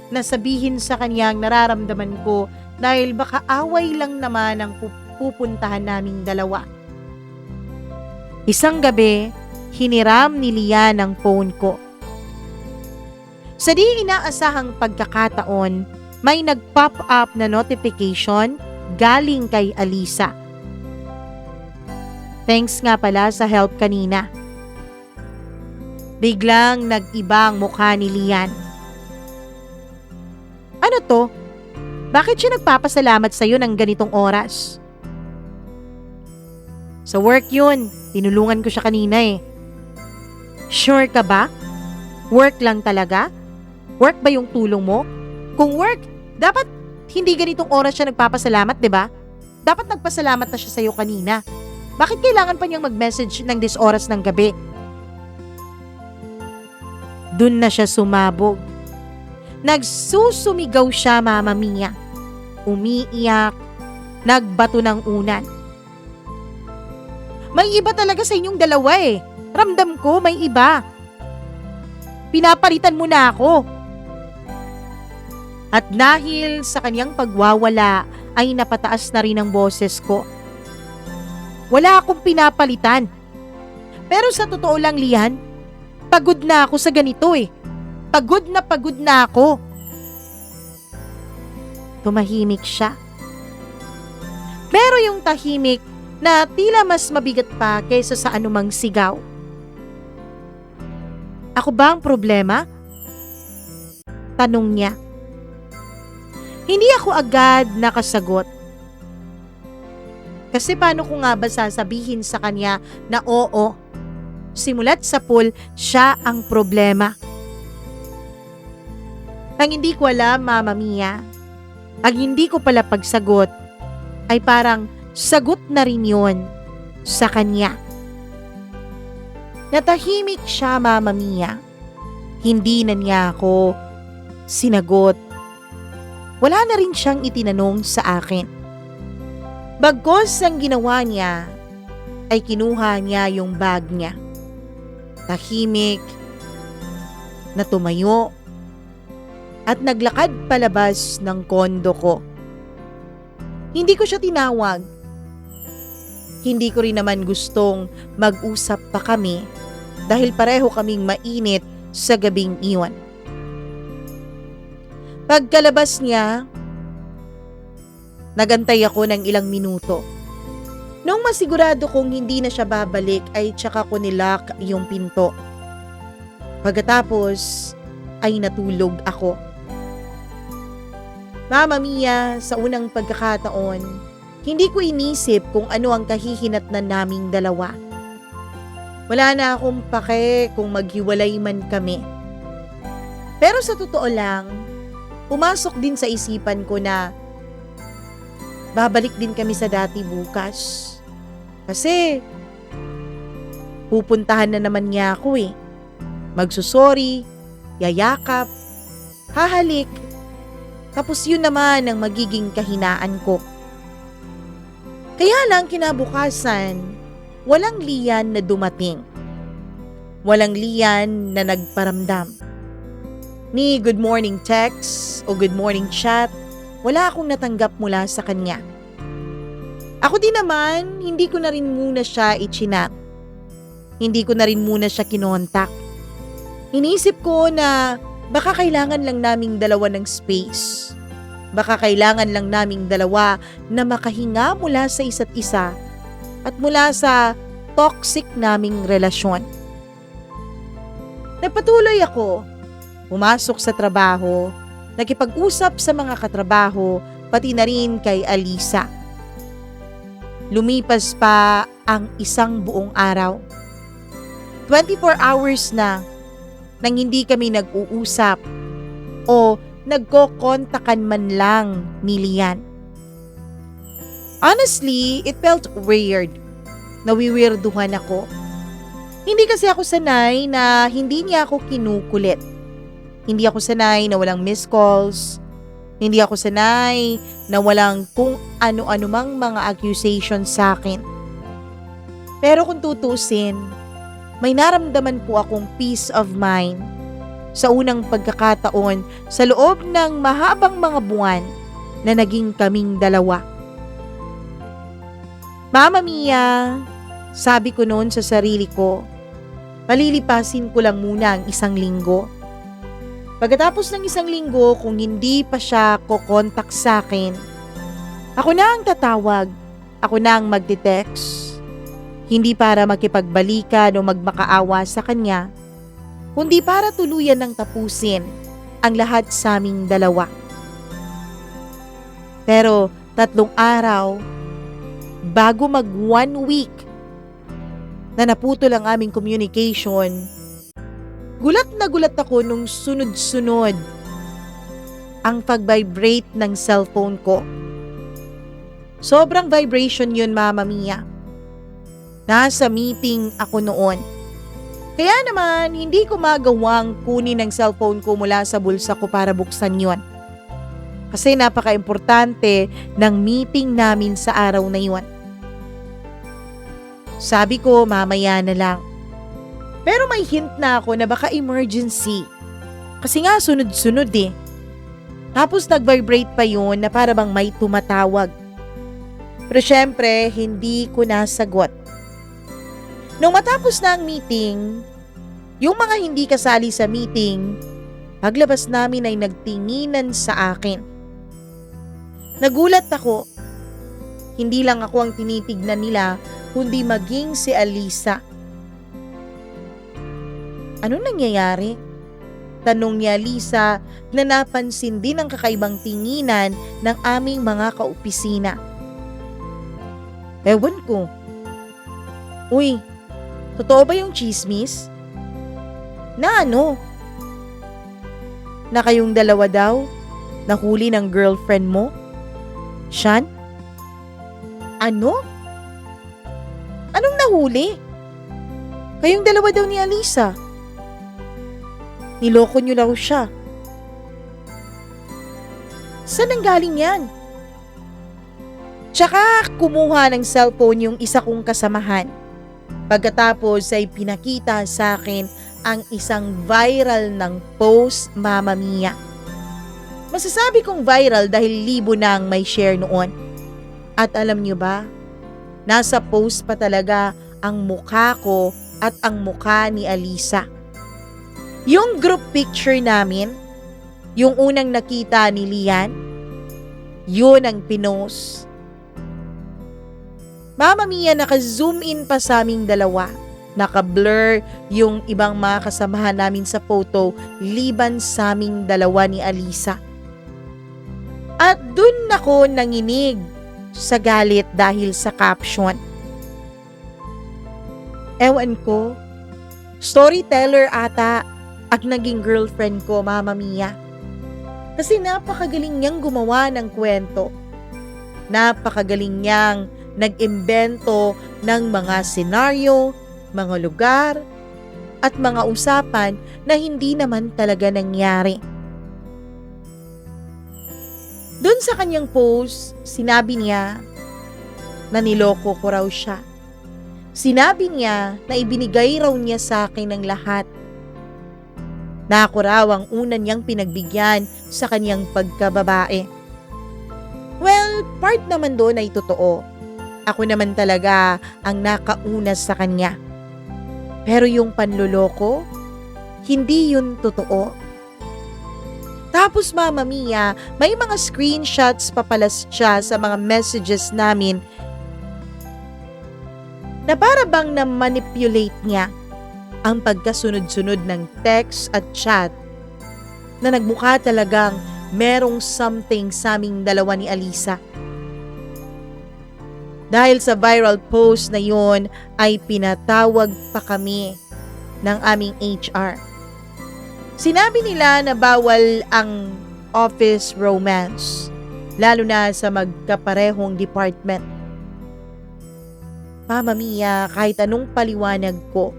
na sabihin sa kanya ang nararamdaman ko dahil baka away lang naman ang pupuntahan naming dalawa. Isang gabi, hiniram ni Lian ang phone ko. Sa di inaasahang pagkakataon, may nag-pop up na notification galing kay Alisa. Thanks nga pala sa help kanina. Biglang nag-iba ang mukha ni Lian. Ano to? Bakit siya nagpapasalamat sa'yo ng ganitong oras? Sa work yun. Tinulungan ko siya kanina eh. Sure ka ba? Work lang talaga? Work ba yung tulong mo? Kung work, dapat hindi ganitong oras siya nagpapasalamat, 'di ba? Dapat nagpasalamat na siya sa'yo kanina. Bakit kailangan pa niyang mag-message ng this oras ng gabi? Dun na siya sumabog. Nagsusumigaw siya, Mama Mia. Umiiyak, nagbato ng unan. May iba talaga sa inyong dalawa eh. Ramdam ko may iba. Pinapalitan mo na ako. At dahil sa kanyang pagwawala ay napataas na rin ang boses ko. Wala akong pinapalitan. Pero sa totoo lang, Lian, pagod na ako sa ganito eh. Pagod na ako. Tumahimik siya. Pero yung tahimik na tila mas mabigat pa kaysa sa anumang sigaw. Ako ba ang problema? Tanong niya. Hindi ako agad nakasagot. Kasi paano ko nga ba sasabihin sa kanya na oo? Simula't sa pool, siya ang problema. Ang hindi ko alam, Mama Mia, ang hindi ko pala pagsagot, ay parang sagot na rin yun sa kanya. Natahimik siya, Mama Mia. Hindi na niya ako sinagot. Wala na rin siyang itinanong sa akin. Bagkos ang ginawa niya ay kinuha niya yung bag niya. Tahimik na tumayo at naglakad palabas ng kondo ko. Hindi ko siya tinawag. Hindi ko rin naman gustong mag-usap pa kami dahil pareho kaming mainit sa gabing iyon. Pagkalabas niya, nagantay ako ng ilang minuto. Nung masigurado kong hindi na siya babalik ay tsaka ko nilock yung pinto. Pagkatapos ay natulog ako. Mama Mia, sa unang pagkakataon, hindi ko inisip kung ano ang kahihinatnan naming dalawa. Wala na akong pake kung maghiwalay man kami. Pero sa totoo lang, pumasok din sa isipan ko na babalik din kami sa dati bukas. Kasi pupuntahan na naman niya ako eh. Magsusorry, yayakap, hahalik. Tapos yun naman ang magiging kahinaan ko. Kaya lang kinabukasan, walang Lian na dumating. Walang Lian na nagparamdam. Ni good morning text o good morning chat, wala akong natanggap mula sa kanya. Ako din naman, hindi ko na rin muna siya i-chinat. Hindi ko na rin muna siya kinontak. Inisip ko na baka kailangan lang naming dalawa ng space. Baka kailangan lang naming dalawa na makahinga mula sa isa't isa at mula sa toxic naming relasyon. Nagpatuloy ako. Pumasok sa trabaho, nakipag-usap sa mga katrabaho, pati na rin kay Alisa. Lumipas pa ang isang buong araw. 24 hours na nang hindi kami nag-uusap o nagko-kontakan man lang ni Lian. Honestly, it felt weird. Nawiwirduhan ako. Hindi kasi ako sanay na hindi niya ako kinukulit. Hindi ako sanay na walang missed calls. Hindi ako sanay na walang kung ano-ano mang mga accusations sa akin. Pero kung tutusin, may naramdaman po akong peace of mind sa unang pagkakataon sa loob ng mahabang mga buwan na naging kaming dalawa. Mama Mia, sabi ko noon sa sarili ko, palilipasin ko lang muna ang 1 linggo. Pagkatapos ng 1 linggo, kung hindi pa siya kokontak sa akin, ako na ang tatawag, ako na ang magte-text. Hindi para makipagbalikan o magmakaawa sa kanya, kundi para tuluyan ng tapusin ang lahat sa aming dalawa. Pero 3 araw, bago mag 1 week na naputol ang aming communication, gulat na gulat ako nung sunod-sunod ang pag-vibrate ng cellphone ko. Sobrang vibration yun, Mama Mia. Nasa meeting ako noon. Kaya naman, hindi ko magawang kunin ang cellphone ko mula sa bulsa ko para buksan yon. Kasi napaka-importante ng meeting namin sa araw na yon. Sabi ko, mamaya na lang. Pero may hint na ako na baka emergency. Kasi nga sunod-sunod eh. Tapos nag-vibrate pa yun na para bang may tumatawag. Pero syempre, hindi ko nasagot. Nung matapos na ang meeting, yung mga hindi kasali sa meeting, paglabas namin ay nagtinginan sa akin. Nagulat ako. Hindi lang ako ang tinitignan nila, kundi maging si Alisa. Ano nangyayari? Tanong ni Alisa na napansin din ang kakaibang tinginan ng aming mga kaopisina. Ewan ko. Uy, totoo ba yung chismis? Na ano? Na kayong dalawa daw? Nahuli ng girlfriend mo? Sean? Ano? Anong nahuli? Kayong dalawa daw ni Alisa. Niloko niyo daw siya. Saan ang galing yan? Tsaka kumuha ng cellphone yung isa kong kasamahan. Pagkatapos ay pinakita sa akin ang isang viral ng post, Mama Mia. Masasabi kong viral dahil libo na ang may share noon. At alam niyo ba, nasa post pa talaga ang mukha ko at ang mukha ni Alisa. Yung group picture namin, yung unang nakita ni Lian, yun ang pinost. Mama Mia, naka-zoom in pa sa aming dalawa. Naka-blur yung ibang mga kasamahan namin sa photo liban sa aming dalawa ni Alisa. At dun ako nanginig sa galit dahil sa caption. Ewan ko, storyteller ata at naging girlfriend ko, Mama Mia. Kasi napakagaling niyang gumawa ng kwento. Napakagaling niyang nag-imbento ng mga senaryo, mga lugar, at mga usapan na hindi naman talaga nangyari. Doon sa kanyang post, sinabi niya na niloko ko raw siya. Sinabi niya na ibinigay raw niya sa akin ng lahat. Na ako raw ang una niyang pinagbigyan sa kanyang pagkababae. Well, part naman doon ay totoo. Ako naman talaga ang nakauna sa kanya. Pero yung panloloko, hindi yun totoo. Tapos Mama Mia, may mga screenshots pa pala siya sa mga messages namin na para bang na-manipulate niya ang pagkasunod-sunod ng text at chat na nagmukha talagang merong something sa aming dalawa ni Alisa. Dahil sa viral post na yon ay pinatawag pa kami ng aming HR. Sinabi nila na bawal ang office romance, lalo na sa magkaparehong department. Mama Mia, kahit anong paliwanag ko,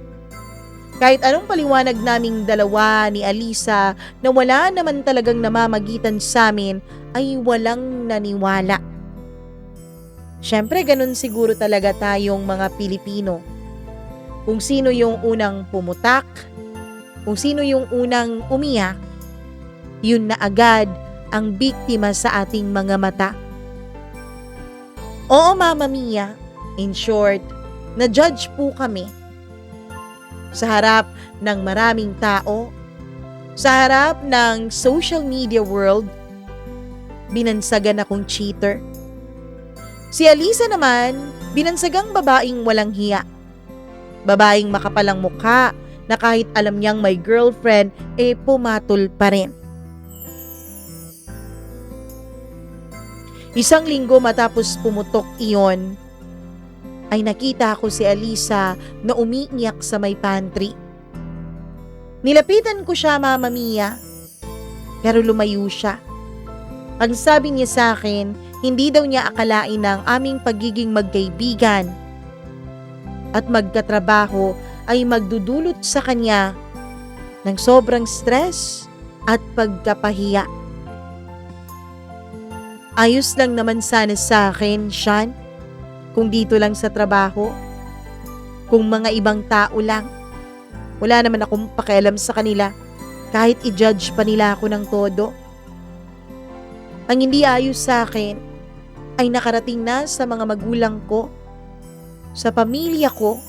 kahit anong paliwanag naming dalawa ni Alisa na wala naman talagang namamagitan sa amin, ay walang naniwala. Siyempre, ganun siguro talaga tayong mga Pilipino. Kung sino yung unang pumutak, kung sino yung unang umiyak, yun na agad ang biktima sa ating mga mata. Oo, Mama Mia, in short, na-judge po kami. Sa harap ng maraming tao, sa harap ng social media world, binansagan akong cheater. Si Alisa naman, binansagang babaeng walang hiya. Babaeng makapalang mukha na kahit alam niyang may girlfriend, pumatol pa rin. Isang linggo matapos pumutok iyon, ay nakita ko si Alisa na umiiyak sa may pantry. Nilapitan ko siya, Mama Mia, pero lumayo siya. Ang sabi niya sa akin, hindi daw niya akalain ang aming pagiging magkaibigan at magkatrabaho ay magdudulot sa kanya ng sobrang stress at pagkapahiya. Ayos lang naman sana sa akin, Sean, kung dito lang sa trabaho. Kung mga ibang tao lang, wala naman akong pakialam sa kanila kahit i-judge pa nila ako ng todo. Ang hindi ayos sa akin ay nakarating na sa mga magulang ko, sa pamilya ko.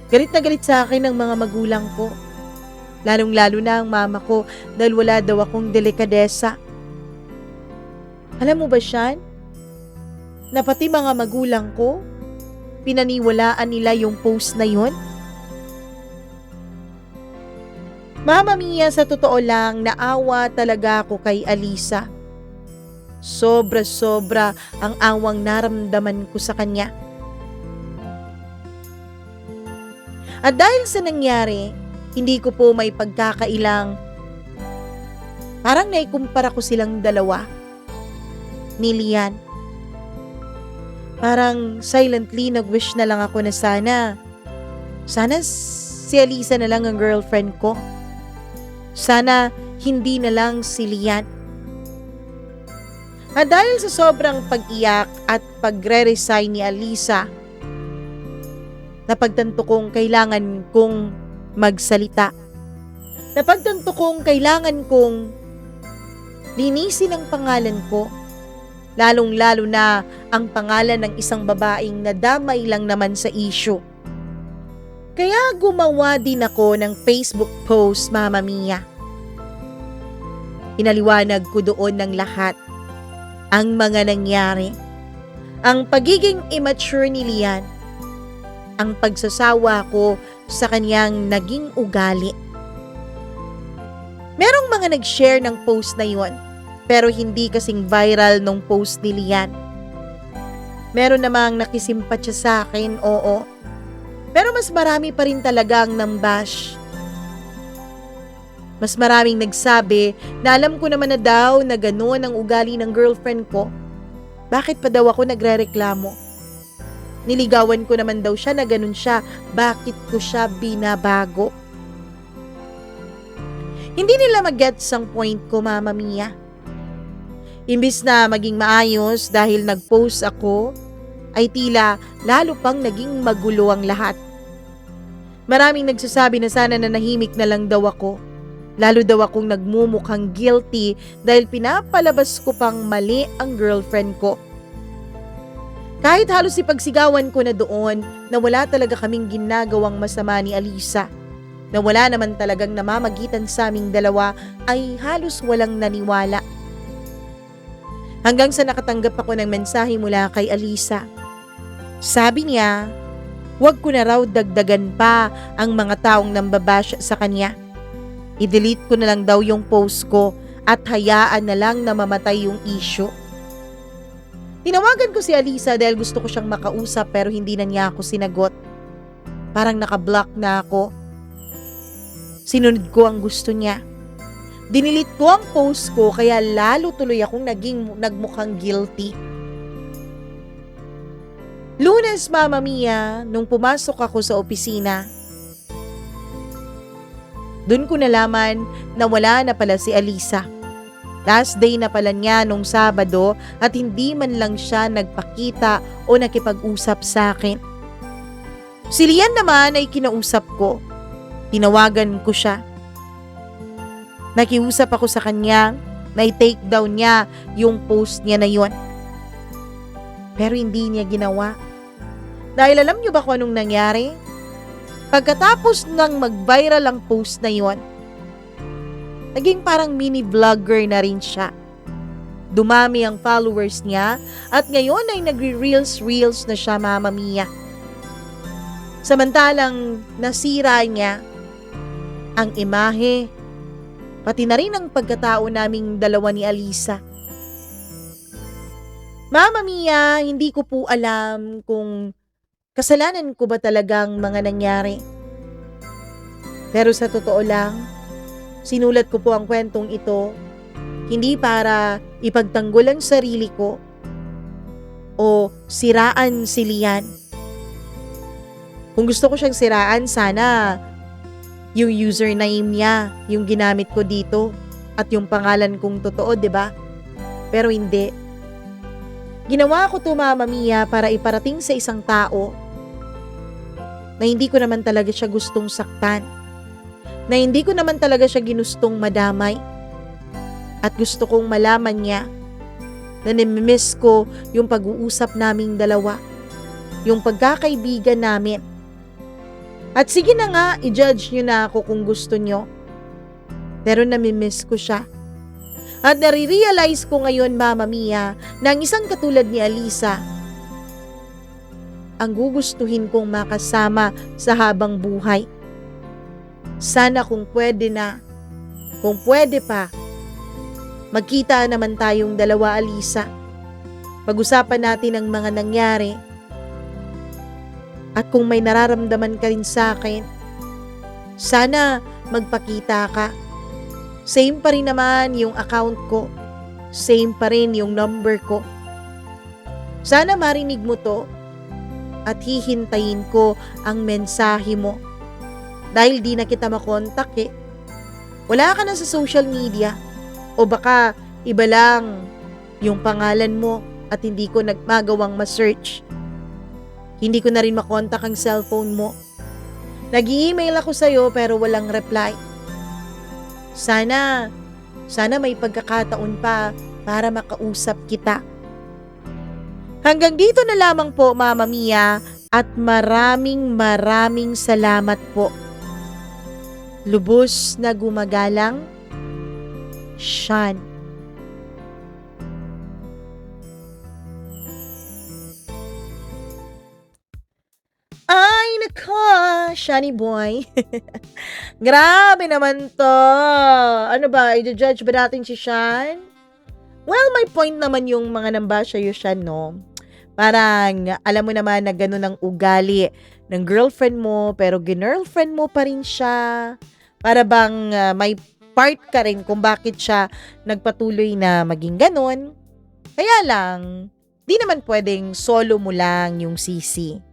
Galit na galit sa akin ang mga magulang ko. Lalong-lalo na ang mama ko dahil wala daw akong delikadesa. Alam mo ba, Sean, na pati mga magulang ko, pinaniwalaan nila yung post na yun? Mama Mia, sa totoo lang, naawa talaga ako kay Alisa. Sobra-sobra ang awang naramdaman ko sa kanya. At dahil sa nangyari, hindi ko po may pagkakailang. Parang naikumpara ko silang dalawa ni Lian. Parang silently nag-wish na lang ako na sana si Alisa na lang ang girlfriend ko. Sana hindi na lang si Lian. At dahil sa sobrang pag-iyak at pagre-resign ni Alisa, napagtanto kong kailangan kong magsalita. Napagtanto kong kailangan kong linisin ang pangalan ko, lalong-lalo na ang pangalan ng isang babaeng nadamay lang naman sa issue. Kaya gumawa din ako ng Facebook post, Mama Mia. Inaliwanag ko doon ng lahat ang mga nangyari, ang pagiging immature ni Lian, ang pagsasawa ko sa kanyang naging ugali. Merong mga nag-share ng post na yon, pero hindi kasing viral nung post ni Lian. Meron namang nakisimpatya sa akin, oo. Pero mas marami pa rin talagang nambash. Mas maraming nagsabi na alam ko naman na daw na gano'n ang ugali ng girlfriend ko. Bakit pa daw ako nagrereklamo? Niligawan ko naman daw siya na gano'n siya. Bakit ko siya binabago? Hindi nila mag-gets ang point ko, Mama Mia. Imbis na maging maayos dahil nag-post ako, ay tila lalo pang naging magulo ang lahat. Maraming nagsasabi na sana nanahimik na lang daw ako. Lalo daw akong nagmumukhang guilty dahil pinapalabas ko pang mali ang girlfriend ko. Kahit halos ipagsigawan ko na doon na wala talaga kaming ginagawang masama ni Alisa, na wala naman talagang namamagitan sa aming dalawa, ay halos walang naniwala. Hanggang sa nakatanggap ako ng mensahe mula kay Alisa. Sabi niya, huwag ko na raw dagdagan pa ang mga taong nambabash sa kanya. I-delete ko na lang daw yung post ko at hayaan na lang na mamatay yung issue. Tinawagan ko si Alisa dahil gusto ko siyang makausap pero hindi na niya ako sinagot. Parang nakablock na ako. Sinunod ko ang gusto niya. Dinilit ko ang post ko kaya lalo tuloy akong nagmukhang guilty. Lunes, Mama Mia, nung pumasok ako sa opisina, doon ko nalaman na wala na pala si Alisa. Last day na pala niya nung Sabado at hindi man lang siya nagpakita o nakipag-usap sa akin. Si Lian naman ay kinausap ko. Tinawagan ko siya. Nakiusap ako sa kanya na i-take down niya yung post niya na yon. Pero hindi niya ginawa. Dahil alam niyo ba kung anong nangyari? Pagkatapos ng mag-viral ang post na yon, naging parang mini vlogger na rin siya. Dumami ang followers niya at ngayon ay nagre-reels na siya, Mama Mia. Samantalang nasira niya ang imahe, pati na rin ang pagkatao naming dalawa ni Alisa. Mama Mia, hindi ko po alam kung kasalanan ko ba talagang mga nangyari. Pero sa totoo lang, sinulat ko po ang kwentong ito hindi para ipagtanggol ang sarili ko o siraan si Lian. Kung gusto ko siyang siraan, sana yung username niya, yung ginamit ko dito, at yung pangalan kong totoo, 'di ba? Pero hindi. Ginawa ko 'to, Mama Mia, para iparating sa isang tao na hindi ko naman talaga siya gustong saktan, na hindi ko naman talaga siya ginustong madamay, at gusto kong malaman niya na namimiss ko yung pag-uusap naming dalawa, yung pagkakaibigan namin. At sige na nga, i-judge nyo na ako kung gusto nyo. Pero namimiss ko siya. At nare-realize ko ngayon, Mama Mia, na ang isang katulad ni Alisa, ang gugustuhin kong makasama sa habang buhay. Sana kung pwede na, kung pwede pa, magkita naman tayong dalawa, Alisa. Pag-usapan natin ang mga nangyari. At kung may nararamdaman ka rin sa akin, sana magpakita ka. Same pa rin naman yung account ko. Same pa rin yung number ko. Sana marinig mo to at hihintayin ko ang mensahe mo. Dahil di na kita makontak eh. Wala ka na sa social media. O baka iba lang yung pangalan mo at hindi ko magawang ma-search. Hindi ko na rin makontak ang cellphone mo. Nag-i-email ako sa'yo pero walang reply. Sana may pagkakataon pa para makausap kita. Hanggang dito na lamang po, Mama Mia, at maraming salamat po. Lubos na gumagalang, Sean. Ay, nako, Shani boy. Grabe naman to. Ano ba, i-judge ba natin si Sean? Well, may point naman yung mga nambasya yung Sean, no? Parang, alam mo naman na gano'n ang ugali ng girlfriend mo, pero ginirlfriend mo pa rin siya. Para bang may part ka rin kung bakit siya nagpatuloy na maging gano'n. Kaya lang, di naman pwedeng solo mo lang yung sisi.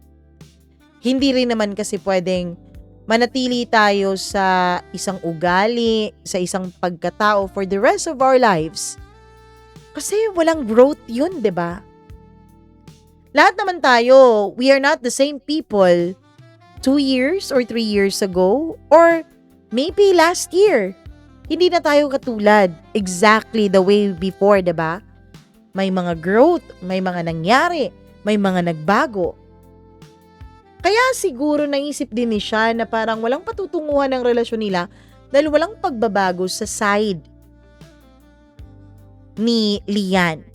Hindi rin naman kasi pwedeng manatili tayo sa isang ugali, sa isang pagkatao for the rest of our lives. Kasi walang growth yun, 'di ba? Lahat naman tayo, we are not the same people 2 years or 3 years ago or maybe last year. Hindi na tayo katulad exactly the way before, 'di ba? May mga growth, may mga nangyari, may mga nagbago. Kaya siguro naisip din ni Sean na parang walang patutunguhan ng relasyon nila dahil walang pagbabago sa side ni Lian.